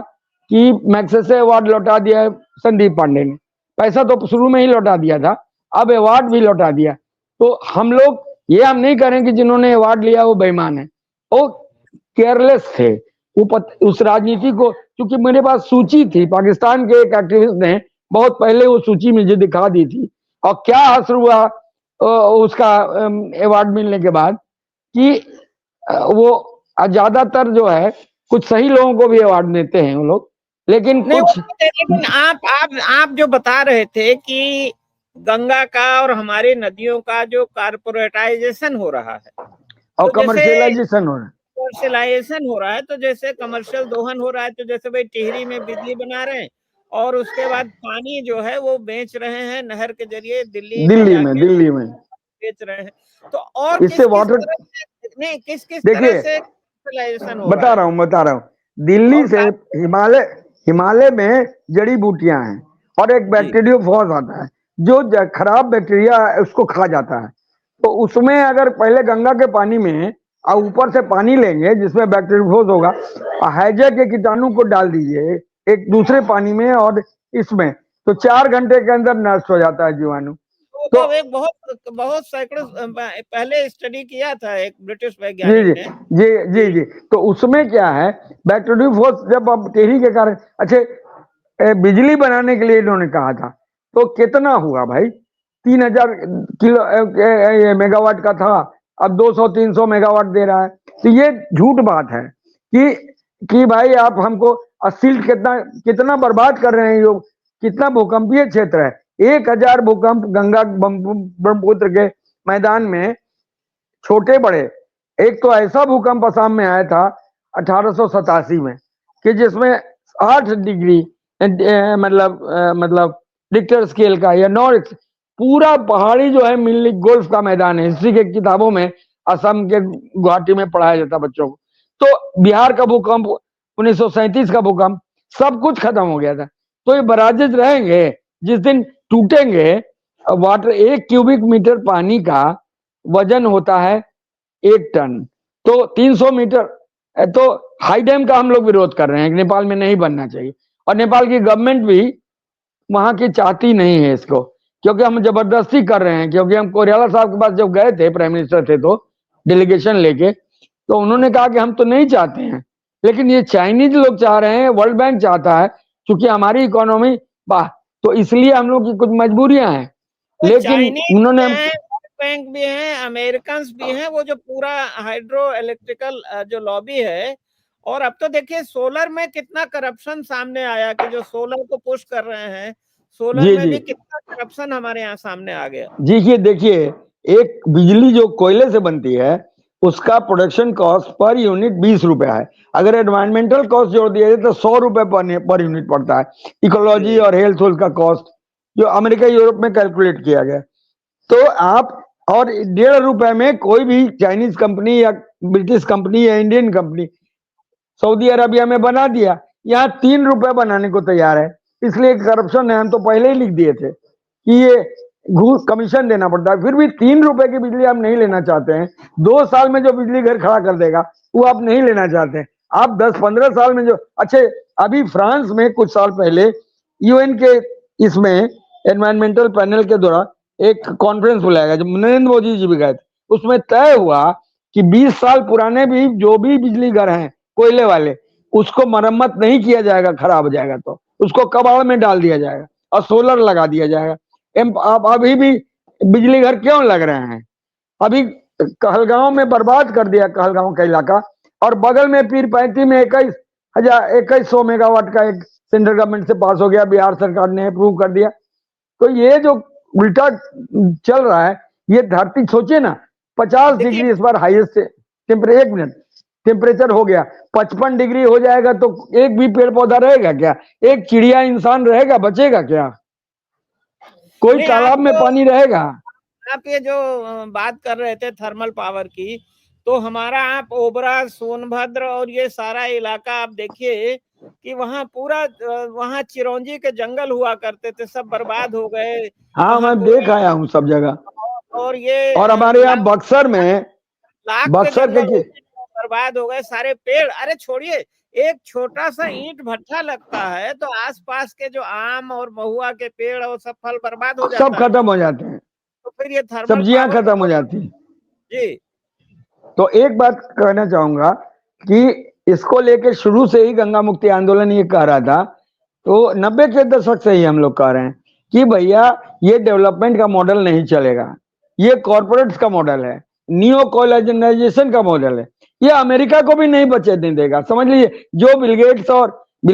Speaker 2: कि मैग्सेसे अवार्ड लौटा दिया है संदीप पांडे ने, पैसा तो शुरू में ही लौटा दिया था, अब अवार्ड भी लौटा दिया। तो हम लोग ये हम नहीं करें कि जिन्होंने अवार्ड लिया वो बेईमान है, वो केयरलेस थे। उस राजनीति को, क्योंकि मेरे पास सूची थी, पाकिस्तान के एक एक्टिविस्ट ने बहुत पहले वो सूची मुझे दिखा दी थी। और क्या असर हुआ उसका अवार्ड मिलने के बाद कि वो ज्यादातर जो है कुछ सही लोगों को भी अवार्ड देते हैं वो लोग, लेकिन
Speaker 1: नहीं
Speaker 2: कुछ
Speaker 1: लेकिन आप जो बता रहे थे कि गंगा का और हमारी नदियों का जो कारपोरेटाइजेशन हो रहा है,
Speaker 2: और
Speaker 1: तो जैसे
Speaker 2: कमर्शियलाइजेशन हो रहा है,
Speaker 1: कमर्शियलाइजेशन हो रहा है, तो जैसे कमर्शियल दोहन हो रहा है, तो जैसे भाई टिहरी में बिजली बना रहे हैं और उसके बाद पानी जो है वो बेच रहे हैं नहर के जरिए दिल्ली में जाके
Speaker 2: दिल्ली में
Speaker 1: बेच रहे हैं। तो और
Speaker 2: इससे वाटर,
Speaker 1: किस किस तरह
Speaker 2: देखिए
Speaker 1: से कमर्शियलाइजेशन हो रहा है?
Speaker 2: बता रहा हूँ दिल्ली
Speaker 1: और
Speaker 2: से हिमालय में जड़ी बूटियां हैं और एक बैक्टीरियोफॉज आता है जो खराब बैक्टीरिया उसको खा जाता है। तो उसमें अगर पहले गंगा के पानी में और ऊपर से पानी लेंगे जिसमें बैक्टीरियोफॉज होगा, हैजा के कीटाणु को डाल दीजिए एक दूसरे पानी में और इसमें, तो 4 घंटे के अंदर नष्ट हो जाता है जीवाणु।
Speaker 1: तो एक बहुत सैकड़ों पहले स्टडी किया था एक ब्रिटिश वैज्ञानिक ने।
Speaker 2: जी तो उसमें क्या है, बैक्टीरियोफॉज जब अब टिहरी के कारण, अच्छा बिजली बनाने के लिए इन्होंने कहा था तो कितना हुआ भाई, 3000 किलो मेगावाट का था, अब 200-300 मेगावाट दे रहा है। तो ये झूठ बात है कि भाई आप हमको सिल्ट कितना बर्बाद कर रहे हैं। ये कितना भूकंपीय क्षेत्र है, 1000 भूकंप गंगा ब्रह्मपुत्र के मैदान में, छोटे बड़े। एक तो ऐसा भूकंप असम में आया था 1887 में कि जिसमें 8 डिग्री मतलब रिक्टर स्केल का या 9, पूरा पहाड़ी जो है मिल्ली गोल्फ का मैदान है, हिस्ट्री के किताबों में असम के गुवाहाटी में पढ़ाया जाता बच्चों को। तो बिहार का भूकंप 1937 का भूकंप, सब कुछ खत्म हो गया था। तो ये बराजेज रहेंगे, जिस दिन टूटेंगे, वाटर 1 क्यूबिक मीटर पानी का वजन होता है 1 टन, तो 300 मीटर। तो हाई डैम का हम लोग विरोध कर रहे हैं, नेपाल में नहीं बनना चाहिए, और नेपाल की गवर्नमेंट भी वहां की चाहती नहीं है इसको, क्योंकि हम जबरदस्ती कर रहे हैं। क्योंकि हम कोरियाला साहब के पास जब गए थे, प्राइम मिनिस्टर थे, तो डेलीगेशन लेके, तो उन्होंने कहा कि हम तो नहीं चाहते हैं, लेकिन ये चाइनीज लोग चाह रहे हैं, वर्ल्ड बैंक चाहता है, क्योंकि हमारी इकोनॉमी वाह, तो इसलिए हम लोग की कुछ मजबूरियां हैं। लेकिन उन्होंने
Speaker 1: बैंक भी हैं, अमेरिकन भी हैं, वो जो पूरा हाइड्रो इलेक्ट्रिकल जो लॉबी है। और अब तो देखिए सोलर में कितना करप्शन सामने आया कि जो सोलर को पुश कर रहे हैं, सोलर में भी कितना करप्शन हमारे यहाँ सामने आ गया।
Speaker 2: जी ये देखिए, एक बिजली जो कोयले से बनती है उसका प्रोडक्शन कॉस्ट पर यूनिट 20 रुपया है। अगर एनवायरमेंटल कॉस्ट जोड़ दिया जाए तो 100 रुपए पर यूनिट पड़ता है। इकोलॉजी और हेल्थ का कॉस्ट जो अमेरिका यूरोप में कैलकुलेट किया गया, तो आप और 1.5 रुपए में कोई भी चाइनीज कंपनी या ब्रिटिश कंपनी या इंडियन कंपनी सऊदी अरबिया में बना दिया, यहाँ 3 रुपए बनाने को तैयार है। इसलिए करप्शन है, हम तो पहले ही लिख दिए थे कि ये घूस कमीशन देना पड़ता है। फिर भी 3 रुपए की बिजली आप नहीं लेना चाहते हैं, 2 साल में जो बिजली घर खड़ा कर देगा वो आप नहीं लेना चाहते हैं। आप 10-15 साल में जो, अच्छे अभी फ्रांस में कुछ साल पहले यूएन के इसमें एनवायरमेंटल पैनल के द्वारा एक कॉन्फ्रेंस बुलाया गया, जब नरेंद्र मोदी जी भी गए थे, उसमें तय हुआ कि 20 साल पुराने भी जो भी बिजली घर हैं कोयले वाले, उसको मरम्मत नहीं किया जाएगा, खराब हो जाएगा तो उसको कबाड़ में डाल दिया जाएगा और सोलर लगा दिया जाएगा। आप अभी भी बिजली घर क्यों लग रहे हैं? अभी कहलगांव में बर्बाद कर दिया, कहलगांव का इलाका, और बगल में पीरपैंती में 2100 मेगावाट का एक सेंट्रल गवर्नमेंट से पास हो गया, बिहार सरकार ने अप्रूव कर दिया। तो ये जो उल्टा चल रहा है, ये धरती सोचे ना, 50 डिग्री इस बार हाईएस्ट टेम्परेचर, 1 मिनट टेम्परेचर हो गया, 55 डिग्री हो जाएगा तो एक भी पेड़ पौधा रहेगा क्या? एक चिड़िया इंसान रहेगा, बचेगा क्या? कोई तालाब में पानी रहेगा?
Speaker 1: आप ये जो बात कर रहे थे थर्मल पावर की, तो हमारा आप ओबरा, सोनभद्र और ये सारा इलाका आप देखिए कि वहाँ पूरा, वहाँ चिरौंजी के जंगल हुआ करते थे, सब बर्बाद हो गए।
Speaker 2: हाँ मैं देख आया हूँ सब जगह।
Speaker 1: और ये
Speaker 2: और हमारे यहाँ बक्सर में, बक्सर के
Speaker 1: बर्बाद हो गए सारे पेड़। अरे छोड़िए, एक छोटा सा ईंट भट्ठा लगता है तो आसपास के जो आम और महुआ के पेड़ और सब फल बर्बाद हो जाता है,
Speaker 2: सब खत्म हो जाते हैं।
Speaker 1: तो फिर ये थर्मल
Speaker 2: सब्जियां खत्म हो जाती हैं
Speaker 1: जी।
Speaker 2: तो एक बात कहना चाहूंगा कि इसको लेकर शुरू से ही गंगा मुक्ति आंदोलन ये कह रहा था तो 90 के दशक से ही हम लोग कह रहे हैं कि भैया ये डेवलपमेंट का मॉडल नहीं चलेगा, ये कॉर्पोरेट्स का मॉडल है, नियो कॉलोनाइजेशन का मॉडल है, ये अमेरिका को भी नहीं बचने देगा। समझ लीजिए, जो बिल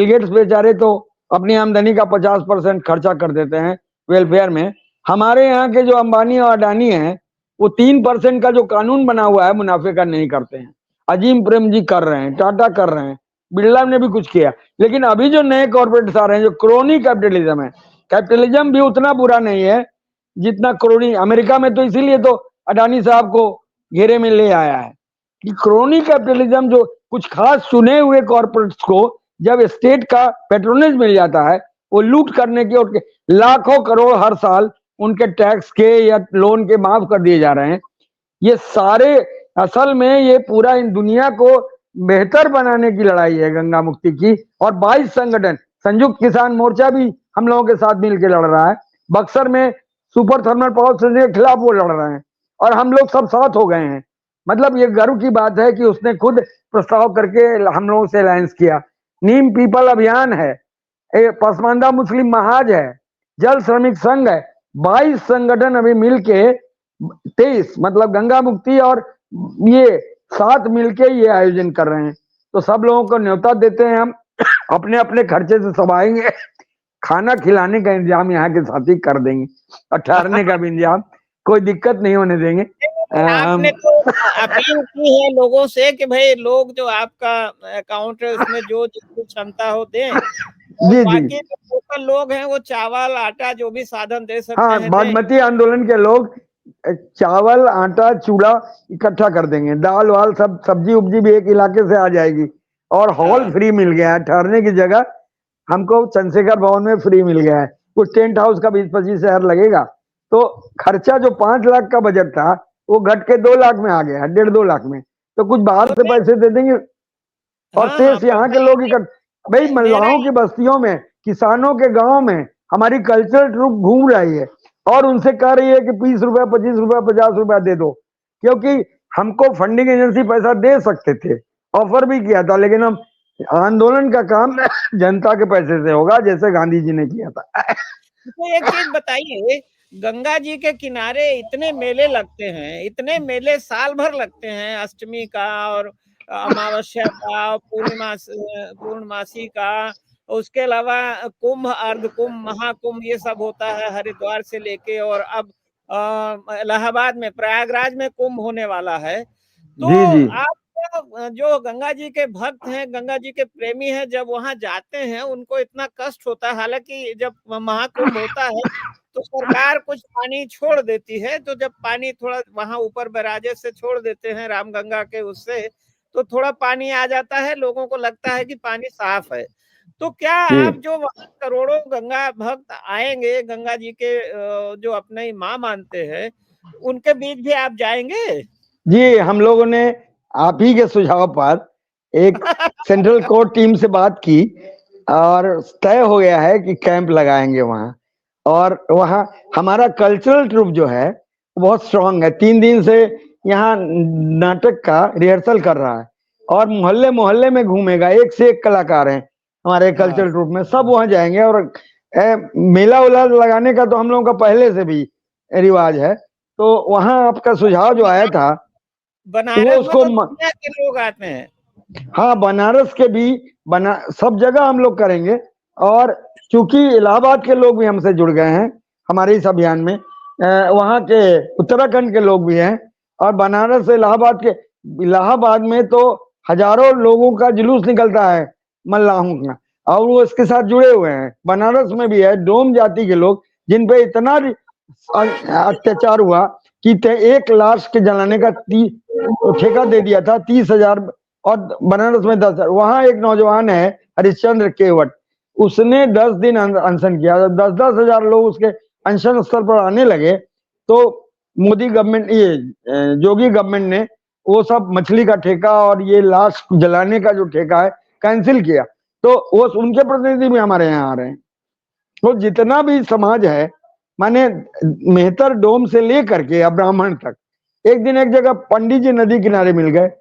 Speaker 2: गेट्स बेचारे तो अपनी आमदनी का 50% खर्चा कर देते हैं वेलफेयर में। हमारे यहाँ के जो अंबानी और अडानी हैं वो 3% का जो कानून बना हुआ है मुनाफे का नहीं करते हैं। अजीम प्रेम जी कर रहे हैं, टाटा कर रहे हैं, बिरला ने भी कुछ किया। लेकिन अभी जो नए कॉर्पोरेट्स आ रहे हैं, जो क्रोनी कैपिटलिज्म है, कैपिटलिज्म भी उतना बुरा नहीं है जितना क्रोनी। अमेरिका में तो इसीलिए तो अडानी साहब को घेरे में ले आया है कि क्रोनी कैपिटलिज्म, जो कुछ खास चुने हुए कॉर्पोरेट्स को जब स्टेट का पेट्रोनेज मिल जाता है, वो लूट करने के उनके लाखों करोड़ हर साल उनके टैक्स के या लोन के माफ कर दिए जा रहे हैं। ये सारे असल में ये पूरा इन दुनिया को बेहतर बनाने की लड़ाई है गंगा मुक्ति की। और 22 संगठन, संयुक्त किसान मोर्चा भी हम लोगों के साथ मिलकर लड़ रहा है। बक्सर में सुपर थर्मल पावर स्टेशन के खिलाफ वो लड़ रहे हैं और हम लोग सब साथ हो गए हैं। मतलब ये गर्व की बात है कि उसने खुद प्रस्ताव करके हम लोगों से अलायंस किया। नीम पीपल अभियान है, पसमानदा मुस्लिम महाज है, जल श्रमिक संघ है, 22 संगठन अभी मिलके 23 मतलब गंगा मुक्ति और ये साथ मिलके ये आयोजन कर रहे हैं। तो सब लोगों को न्योता देते हैं हम, अपने अपने खर्चे से सब आएंगे, खाना खिलाने का इंतजाम यहाँ के साथी कर देंगे और ठहरने का भी इंतजाम, कोई दिक्कत नहीं होने देंगे।
Speaker 1: आपने तो अपील की है लोगों से कि भाई लोग जो आपका अकाउंट है उसमें जो जितनी क्षमता हो दें, और
Speaker 2: जी
Speaker 1: बाकी
Speaker 2: जी
Speaker 1: जो लोकल लोग हैं वो चावल आटा जो भी साधन दे सकते
Speaker 2: हाँ,
Speaker 1: हैं दें।
Speaker 2: बागमती आंदोलन के लोग चावल आटा चूड़ा इकट्ठा कर देंगे, दाल वाल सब सब्जी उब्जी भी एक इलाके से आ जाएगी। और हॉल फ्री मिल गया है, ठहरने की जगह हमको चंद्रशेखर भवन में फ्री मिल गया है। कुछ टेंट हाउस का 20-25 हजार लगेगा। तो खर्चा जो 5 लाख का बजट था वो घट के 2 लाख में आ गया है, 1.5-2 लाख में। तो कुछ बाहर से पैसे दे देंगे और
Speaker 1: हाँ,
Speaker 2: शेष यहाँ के लोग इकट्ठा। भाई महिलाओं की बस्तियों में, किसानों के गांव में हमारी कल्चरल ट्रुप घूम रही है और उनसे कह रही है कि 20 रुपया 25 रुपया 50 रुपया दे दो, क्योंकि हमको फंडिंग एजेंसी पैसा दे सकते थे, ऑफर भी किया था, लेकिन हम आंदोलन का काम जनता के पैसे से होगा जैसे गांधी जी ने किया था।
Speaker 1: तो एक चीज बताइए, गंगा जी के किनारे इतने मेले लगते हैं, इतने मेले साल भर लगते हैं, अष्टमी का और अमावस्या का, पूर्णमासी का, उसके अलावा कुंभ, अर्ध कुंभ, महाकुंभ ये सब होता है हरिद्वार से लेके, और अब इलाहाबाद में प्रयागराज में कुंभ होने वाला है। तो
Speaker 2: जी जी
Speaker 1: आप जो गंगा जी के भक्त हैं, गंगा जी के प्रेमी हैं, जब वहां जाते हैं उनको इतना कष्ट होता है। हालांकि जब महाकुंभ होता है तो सरकार कुछ पानी छोड़ देती है, तो जब पानी थोड़ा वहां ऊपर बैराजे से छोड़ देते हैं रामगंगा के, उससे तो थोड़ा पानी आ जाता है, लोगों को लगता है कि पानी साफ है। तो क्या आप जो वहां करोड़ों गंगा भक्त आएंगे, गंगा जी के जो अपने माँ मानते हैं, उनके बीच भी आप जाएंगे?
Speaker 2: जी, हम लोगों ने आप ही के सुझाव पर एक सेंट्रल कोर्ट टीम से बात की और तय हो गया है कि कैंप लगाएंगे वहां। और वहां हमारा कल्चरल ट्रुप जो है बहुत स्ट्रांग है, 3 दिन से यहाँ नाटक का रिहर्सल कर रहा है और मोहल्ले मोहल्ले में घूमेगा। एक से एक कलाकार हैं हमारे कल्चरल ट्रुप में, सब वहां जाएंगे। और मेला उला लगाने का तो हम लोगों का पहले से भी रिवाज है। तो वहां आपका सुझाव जो आया था
Speaker 1: बनारस
Speaker 2: उसको
Speaker 1: में तो दुनिया के लोग आते हैं।
Speaker 2: हाँ, बनारस के भी सब जगह हम लोग करेंगे। और चूंकि इलाहाबाद के लोग भी हमसे जुड़ गए हैं हमारे इस अभियान में, वहाँ के उत्तराखंड के लोग भी हैं, और बनारस से इलाहाबाद में तो हजारों लोगों का जुलूस निकलता है मल्लाहों का, और वो इसके साथ जुड़े हुए हैं। बनारस में भी है डोम जाति के लोग जिन पे इतना अत्याचार हुआ कि 1 लाश के जलाने का ठेका दे दिया था, 30,000, और बनारस में 10,000। वहां एक नौजवान है हरिश्चंद्र केवट, उसने 10 दिन अनशन किया। 10-10 हजार लोग उसके अनशन स्थल पर आने लगे तो मोदी गवर्नमेंट, ये योगी गवर्नमेंट ने वो सब मछली का ठेका और ये लाश जलाने का जो ठेका है कैंसिल किया। तो वो उनके प्रतिनिधि भी हमारे यहाँ आ रहे हैं। तो जितना भी समाज है, माने मेहतर डोम से लेकर के ब्राह्मण तक, एक दिन एक जगह पंडित जी नदी किनारे मिल गए,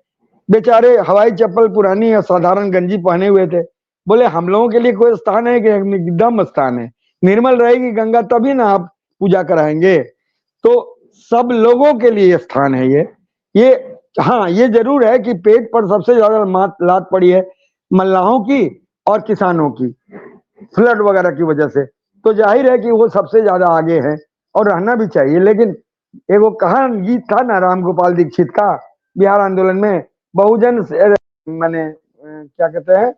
Speaker 2: बेचारे हवाई चप्पल पुरानी और साधारण गंजी पहने हुए थे। बोले हम लोगों के लिए कोई स्थान है कि एकदम स्थान है, निर्मल रहेगी गंगा तभी ना आप पूजा कराएंगे। तो सब लोगों के लिए स्थान है ये हाँ, ये जरूर है कि पेट पर सबसे ज्यादा लात पड़ी है मल्लाहों की और किसानों की, फ्लड वगैरह की वजह से। तो जाहिर है कि वो सबसे ज्यादा आगे है और रहना भी चाहिए। लेकिन एक वो कहा गीत था ना राम गोपाल दीक्षित का बिहार आंदोलन में, बहुजन माने क्या कहते हैं,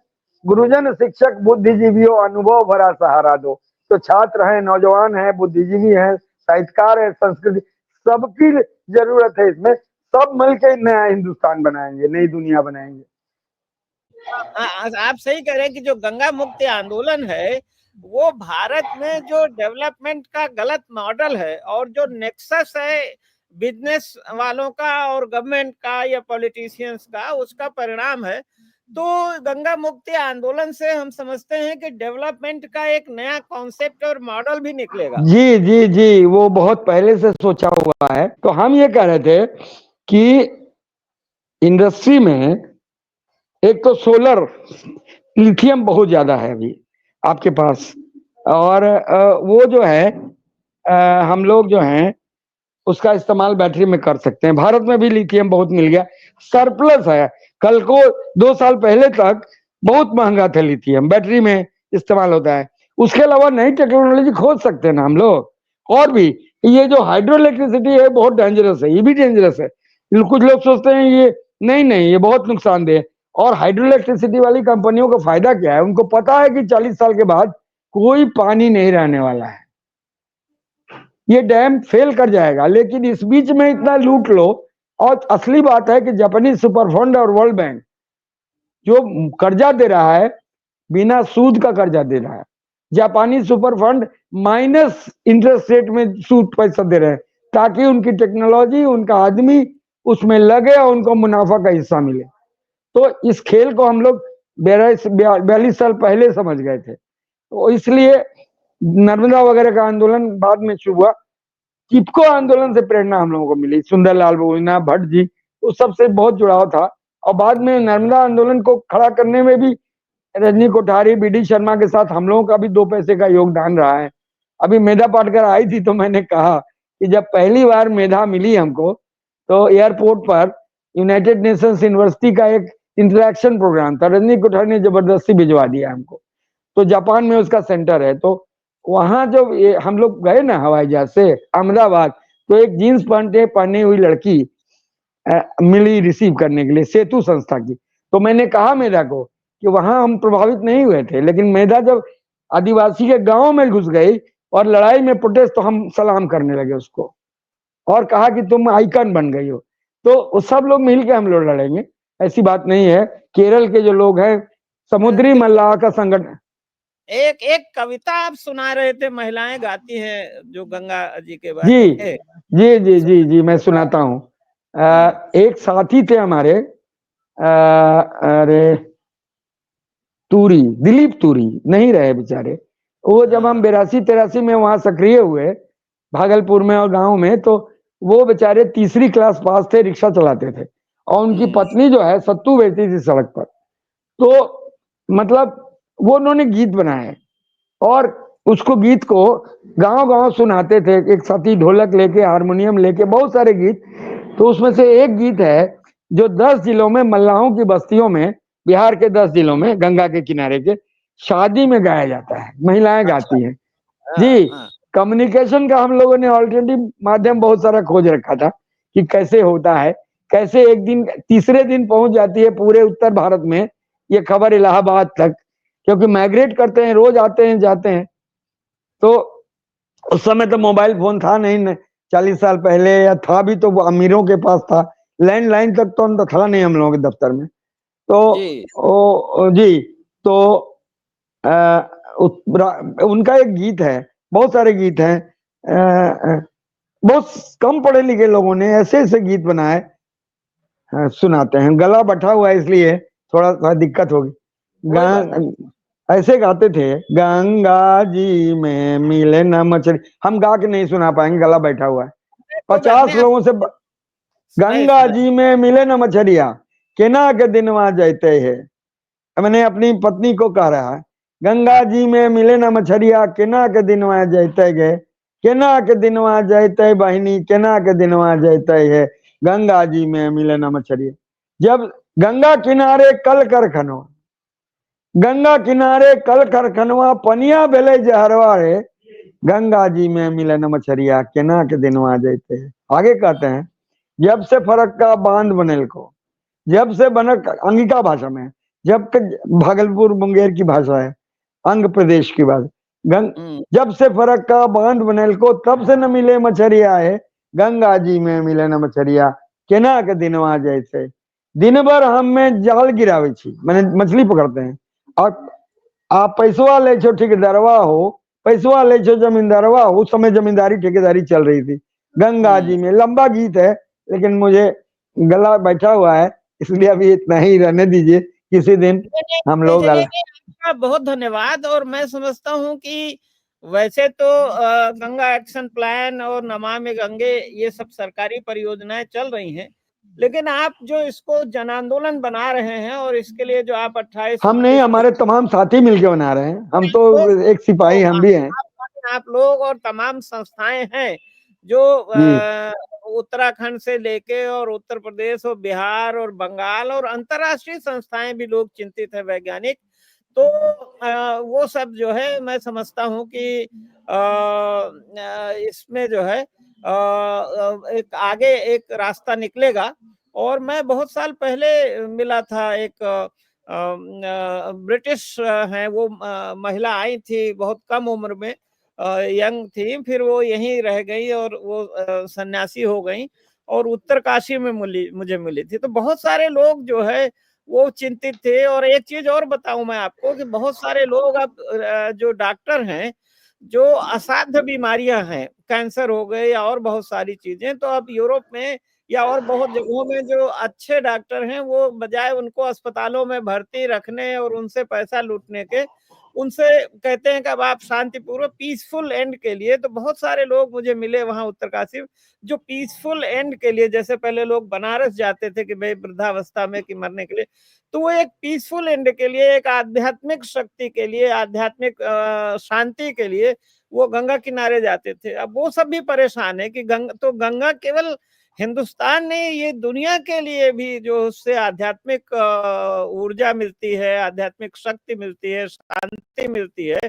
Speaker 2: गुरुजन शिक्षक बुद्धिजीवियों अनुभव भरा सहारा दो। तो छात्र हैं, नौजवान हैं, बुद्धिजीवी हैं, साहित्यकार है, संस्कृति, सबकी जरूरत है इसमें। सब मिलकर नया हिंदुस्तान बनाएंगे, नई दुनिया बनाएंगे।
Speaker 1: आप सही कह रहे हैं कि जो गंगा मुक्ति आंदोलन है वो भारत में जो डेवलपमेंट का गलत मॉडल है और जो नेक्सस है बिजनेस वालों का और गवर्नमेंट का या पॉलिटिशियंस का, उसका परिणाम है। तो गंगा मुक्ति आंदोलन से हम समझते हैं कि डेवलपमेंट का एक नया कॉन्सेप्ट और मॉडल भी निकलेगा।
Speaker 2: जी जी जी, वो बहुत पहले से सोचा हुआ है। तो हम ये कह रहे थे कि इंडस्ट्री में एक तो सोलर लिथियम बहुत ज्यादा है अभी आपके पास, और वो जो है हम लोग जो हैं उसका इस्तेमाल बैटरी में कर सकते हैं। भारत में भी लिथियम बहुत मिल गया, सरप्लस है। कल को 2 साल पहले तक बहुत महंगा था लिथियम, बैटरी में इस्तेमाल होता है। उसके अलावा नई टेक्नोलॉजी खोज सकते हैं ना हम लोग। और भी ये जो हाइड्रो इलेक्ट्रिसिटी है बहुत डेंजरस है, ये भी डेंजरस है। कुछ लोग सोचते हैं ये नहीं ये बहुत नुकसानदेह है। और हाइड्रो इलेक्ट्रिसिटी वाली कंपनियों को फायदा क्या है, उनको पता है कि 40 साल के बाद कोई पानी नहीं रहने वाला है, ये डैम फेल कर जाएगा। लेकिन इस बीच में इतना लूट लो। और असली बात है कि जापानी सुपर फंड और वर्ल्ड बैंक जो कर्जा दे रहा है, बिना सूद का कर्जा दे रहा है। जापानी super fund minus interest rate में सूद पैसा दे रहे हैं ताकि उनकी टेक्नोलॉजी, उनका आदमी उसमें लगे और उनको मुनाफा का हिस्सा मिले। तो इस खेल को हम लोग 42 साल पहले समझ गए थे। तो इसलिए नर्मदा वगैरह का आंदोलन बाद में शुरू हुआ। चिपको आंदोलन से प्रेरणा हम लोगों को मिली, सुंदरलाल बहुगुणा भट्ट जी, उस सबसे बहुत जुड़ाव था। और बाद में नर्मदा आंदोलन को खड़ा करने में भी रजनी कोठारी, बीडी शर्मा के साथ हम लोगों का भी 2 पैसे का योगदान रहा है। अभी मेधा पाटकर आई थी तो मैंने कहा कि जब पहली बार मेधा मिली हमको तो एयरपोर्ट पर यूनाइटेड नेशंस यूनिवर्सिटी का एक इंटरेक्शन प्रोग्राम था, रजनी कोठारी ने जबरदस्ती भिजवा दिया हमको। तो जापान में उसका सेंटर है। तो वहां जब हम लोग गए ना हवाई जहाज से अहमदाबाद, तो एक जीन्स पहनी हुई लड़की मिली रिसीव करने के लिए, सेतु संस्था की। तो मैंने कहा मेधा को कि वहां हम प्रभावित नहीं हुए थे, लेकिन मेधा जब आदिवासी के गांव में घुस गई और लड़ाई में प्रोटेस्ट, तो हम सलाम करने लगे उसको और कहा कि तुम आइकन बन गई हो। तो सब लोग मिलकर हम लोग लड़ेंगे, ऐसी बात नहीं है। केरल के जो लोग हैं, समुद्री मल्लाह का संगठन।
Speaker 1: एक एक कविता आप सुना रहे थे, महिलाएं गाती हैं जो गंगा जी के बारे
Speaker 2: जी
Speaker 1: में।
Speaker 2: जी जी जी जी, मैं सुनाता हूँ। एक साथी थे हमारे, अरे तूरी, दिलीप तूरी, नहीं रहे बेचारे। वो जब हम 82-83 में वहां सक्रिय हुए भागलपुर में और गांव में, तो वो बेचारे 3री क्लास पास थे, रिक्शा चलाते थे। और उनकी पत्नी जो है सत्तू बेचती थी सड़क पर। तो मतलब वो उन्होंने गीत बनाए और उसको गीत को गांव गांव सुनाते थे, एक साथी ढोलक लेके, हारमोनियम लेके, बहुत सारे गीत। तो उसमें से एक गीत है जो 10 जिलों में, मल्लाहों की बस्तियों में, बिहार के 10 जिलों में, गंगा के किनारे के, शादी में गाया जाता है, महिलाएं गाती हैं। जी, कम्युनिकेशन का हम लोगों ने ऑल्टरनेटिव माध्यम बहुत सारा खोज रखा था कि कैसे होता है, कैसे एक दिन 3रे दिन पहुंच जाती है पूरे उत्तर भारत में ये खबर, इलाहाबाद तक, क्योंकि माइग्रेट करते हैं, रोज आते हैं जाते हैं। तो उस समय तो मोबाइल फोन था नहीं, 40 साल पहले, या था भी तो वो अमीरों के पास था, लैंडलाइन तक तो था नहीं हम लोगों के दफ्तर में। तो जी, तो उनका एक गीत है, बहुत सारे गीत हैं, बहुत कम पढ़े लिखे लोगों ने ऐसे ऐसे गीत बनाए, सुनाते हैं। गला बैठा हुआ है इसलिए थोड़ा सा दिक्कत होगी। ऐसे गाते थे, गंगा जी में मिले न मछली। हम गा के नहीं सुना पाएंगे, गला बैठा हुआ है। 50 लोगों से गंगा जी में मिले न मछलिया, केना के दिनवा जाते है, मैंने अपनी पत्नी को कह रहा है, गंगा जी में मिले न मछरिया, केना के दिनवा जैते गे, केना के दिनवा जैते बहिनी, केना के दिनवा जैते है, गंगा जी में मिले न मछरिया। जब गंगा किनारे कल करखनवा, गंगा किनारे कल करखनवा, पनिया भेले जहरवा रे, गंगा जी में मिले न मछरिया, केना के दिनवा जैते है। आगे कहते हैं, जब से फरक का बांध बनेल को, जब से बनक अंगिका भाषा में, जब भागलपुर मुंगेर की भाषा है, अंग प्रदेश की बात, जब से फरक का बांध बनेल को, तब से न मिले मछरिया है, गंगा जी में मिले न मछरिया, केना के दिनवा जैसे। दिन भर हम में जाल गिरावे छी, मैंने मछली पकड़ते हैं, और आप पैसवा ले छो ठेकेदारवा हो, पैसवा ले छो जमींदारवा हो। उस समय जमींदारी ठेकेदारी चल रही थी। गंगा जी में, लंबा गीत है लेकिन मुझे गला बैठा हुआ है, इसलिए अभी इतना ही रहने दीजिए, किसी दिन हम लोग।
Speaker 1: आपका बहुत धन्यवाद। और मैं समझता हूँ कि वैसे तो गंगा एक्शन प्लान और नमामि गंगे ये सब सरकारी परियोजनाएं चल रही हैं, लेकिन आप जो इसको जन आंदोलन बना रहे हैं और इसके लिए जो आप 28
Speaker 2: हम नहीं, हमारे तमाम साथी मिलकर बना रहे हैं, हम तो एक सिपाही हम भी हैं।
Speaker 1: आप लोग और तमाम संस्थाएं हैं जो उत्तराखंड से लेके और उत्तर प्रदेश और बिहार और बंगाल और अंतर्राष्ट्रीय संस्थाएं भी लोग चिंतित है, वैज्ञानिक। तो वो सब जो है मैं समझता हूँ कि इसमें जो है एक आगे एक रास्ता निकलेगा। और मैं बहुत साल पहले मिला था, एक ब्रिटिश हैं वो, महिला आई थी बहुत कम उम्र में, यंग थी, फिर वो यहीं रह गई और वो सन्यासी हो गई और उत्तरकाशी में मुझे मिली थी। तो बहुत सारे लोग जो है वो चिंतित थे। और एक चीज और बताऊं मैं आपको कि बहुत सारे लोग अब जो डॉक्टर हैं, जो असाध्य बीमारियां हैं, कैंसर हो गए या और बहुत सारी चीजें, तो अब यूरोप में या और बहुत जगहों में जो अच्छे डॉक्टर हैं वो बजाय उनको अस्पतालों में भर्ती रखने और उनसे पैसा लूटने के, उनसे कहते हैं कि अब आप शांतिपूर्वक पीसफुल एंड के लिए, तो बहुत सारे लोग मुझे मिले वहां उत्तरकाशी, जो पीसफुल एंड के लिए, जैसे पहले लोग बनारस जाते थे कि भाई वृद्धावस्था में कि मरने के लिए, तो वो एक पीसफुल एंड के लिए, एक आध्यात्मिक शक्ति के लिए, आध्यात्मिक शांति के लिए वो गंगा किनारे जाते थे। अब वो सब भी परेशान है कि गंगा केवल हिंदुस्तान नहीं, ये दुनिया के लिए भी जो उससे आध्यात्मिक ऊर्जा मिलती है, आध्यात्मिक शक्ति मिलती है, शांति मिलती है।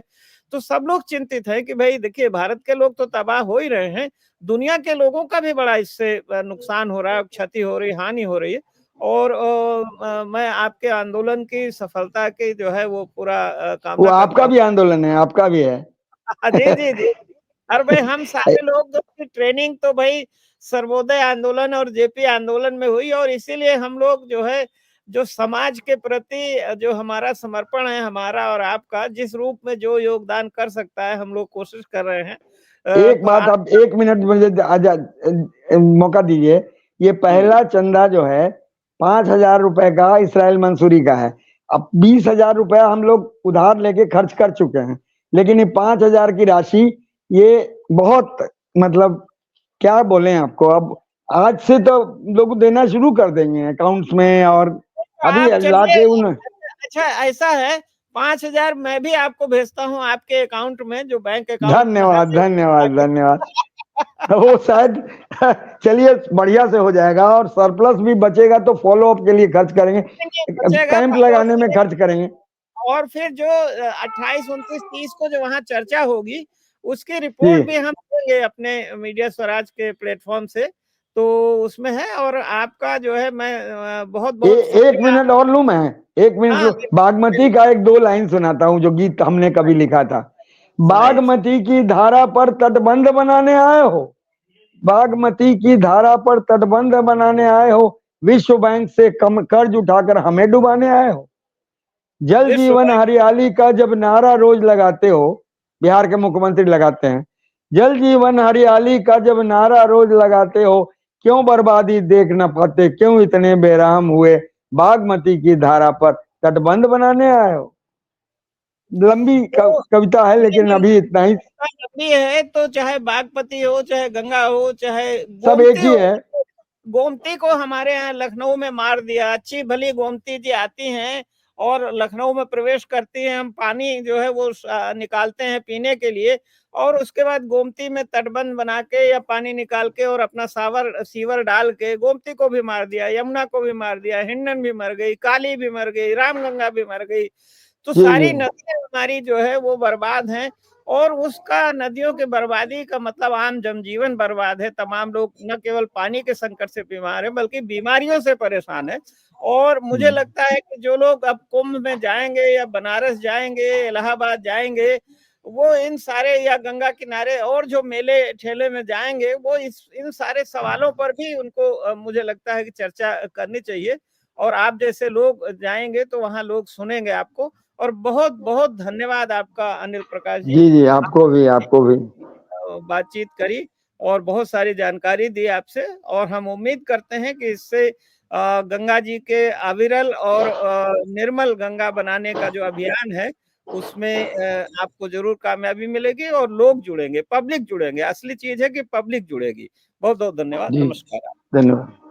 Speaker 1: तो सब लोग चिंतित हैं कि भाई देखिए, भारत के लोग तो तबाह हो ही रहे हैं, दुनिया के लोगों का भी बड़ा इससे नुकसान हो रहा है, क्षति हो रही, हानि हो रही है। और मैं आपके आंदोलन की सफलता की जो है वो पूरा कामना
Speaker 2: वो आपका भी आंदोलन है, आपका भी है।
Speaker 1: जी जी जी। और भाई हम सारे लोग की ट्रेनिंग तो भाई सर्वोदय आंदोलन और जेपी आंदोलन में हुई, और इसीलिए हम लोग जो है, जो समाज के प्रति जो हमारा समर्पण है, हमारा और आपका, जिस रूप में जो योगदान कर सकता है, हम लोग कोशिश कर रहे हैं।
Speaker 2: एक
Speaker 1: तो
Speaker 2: बात, अब 1 मिनट मुझे मौका दीजिए। ये पहला चंदा जो है 5,000 रुपए का इसराइल मंसूरी का है। अब 20,000 रुपया हम लोग उधार लेके खर्च कर चुके हैं, लेकिन ये 5,000 की राशि, ये बहुत, मतलब क्या बोले आपको, अब आज से तो लोग देना शुरू कर देंगे अकाउंट्स में, और अभी लाके उन।
Speaker 1: अच्छा ऐसा है, 5,000 मैं भी आपको भेजता हूँ आपके अकाउंट में, जो बैंक अकाउंट।
Speaker 2: धन्यवाद धन्यवाद धन्यवाद। वो शायद चलिए बढ़िया से हो जाएगा, और सरप्लस भी बचेगा तो फॉलो अप के लिए खर्च करेंगे, कैंप लगाने में खर्च करेंगे।
Speaker 1: और फिर जो 28, 29, 30 को जो वहाँ चर्चा होगी, उसकी रिपोर्ट भी हम देंगे अपने मीडिया स्वराज के प्लेटफॉर्म से, तो उसमें है। और आपका जो है मैं बहुत बहुत
Speaker 2: 1 मिनट और लूं मैं, 1 मिनट। बागमती का 1-2 लाइन सुनाता हूं, जो गीत हमने कभी लिखा था। बागमती की धारा पर तटबंध बनाने आए हो, बागमती की धारा पर तटबंध बनाने आए हो, विश्व बैंक से कम कर्ज उठाकर हमें डुबाने आए हो। जल जीवन हरियाली का जब नारा रोज लगाते हो, बिहार के मुख्यमंत्री लगाते हैं, जल जीवन हरियाली का जब नारा रोज लगाते हो, क्यों बर्बादी देख न पाते, क्यों इतने बेरहम हुए, बागमती की धारा पर तटबंध बनाने आए हो। लंबी कविता है, लेकिन अभी इतना ही।
Speaker 1: लंबी है तो चाहे बागमती हो, चाहे गंगा हो, चाहे
Speaker 2: सब एक ही है।
Speaker 1: गोमती को हमारे यहाँ लखनऊ में मार दिया। अच्छी भली गोमती जी आती हैं और लखनऊ में प्रवेश करती हैं, हम पानी जो है वो निकालते हैं पीने के लिए, और उसके बाद गोमती में तटबंध बना के या पानी निकाल के और अपना सीवर डाल के गोमती को भी मार दिया, यमुना को भी मार दिया, हिंडन भी मर गई, काली भी मर गई, रामगंगा भी मर गई। तो
Speaker 2: जी
Speaker 1: सारी
Speaker 2: जी
Speaker 1: नदियां हमारी जो है वो बर्बाद हैं, और उसका नदियों की बर्बादी का मतलब आम जनजीवन बर्बाद है। तमाम लोग न केवल पानी के संकट से बीमार है बल्कि बीमारियों से परेशान है। और मुझे लगता है कि जो लोग अब कुंभ में जाएंगे या बनारस जाएंगे, इलाहाबाद जाएंगे, वो इन सारे या गंगा किनारे और जो मेले ठेले में जाएंगे, वो इन सारे सवालों पर भी उनको मुझे लगता है कि चर्चा करनी चाहिए। और आप जैसे लोग जाएंगे तो वहां लोग सुनेंगे आपको। और बहुत बहुत धन्यवाद आपका अनिल प्रकाश जी,
Speaker 2: जी जी, आपको भी
Speaker 1: बातचीत करी और बहुत सारी जानकारी दी आपसे। और हम उम्मीद करते हैं कि इससे गंगा जी के अविरल और निर्मल गंगा बनाने का जो अभियान है उसमें आपको जरूर कामयाबी मिलेगी और लोग जुड़ेंगे, पब्लिक जुड़ेंगे। असली चीज है कि पब्लिक जुड़ेगी। बहुत बहुत धन्यवाद,
Speaker 2: जी,
Speaker 1: नमस्कार।
Speaker 2: धन्यवाद।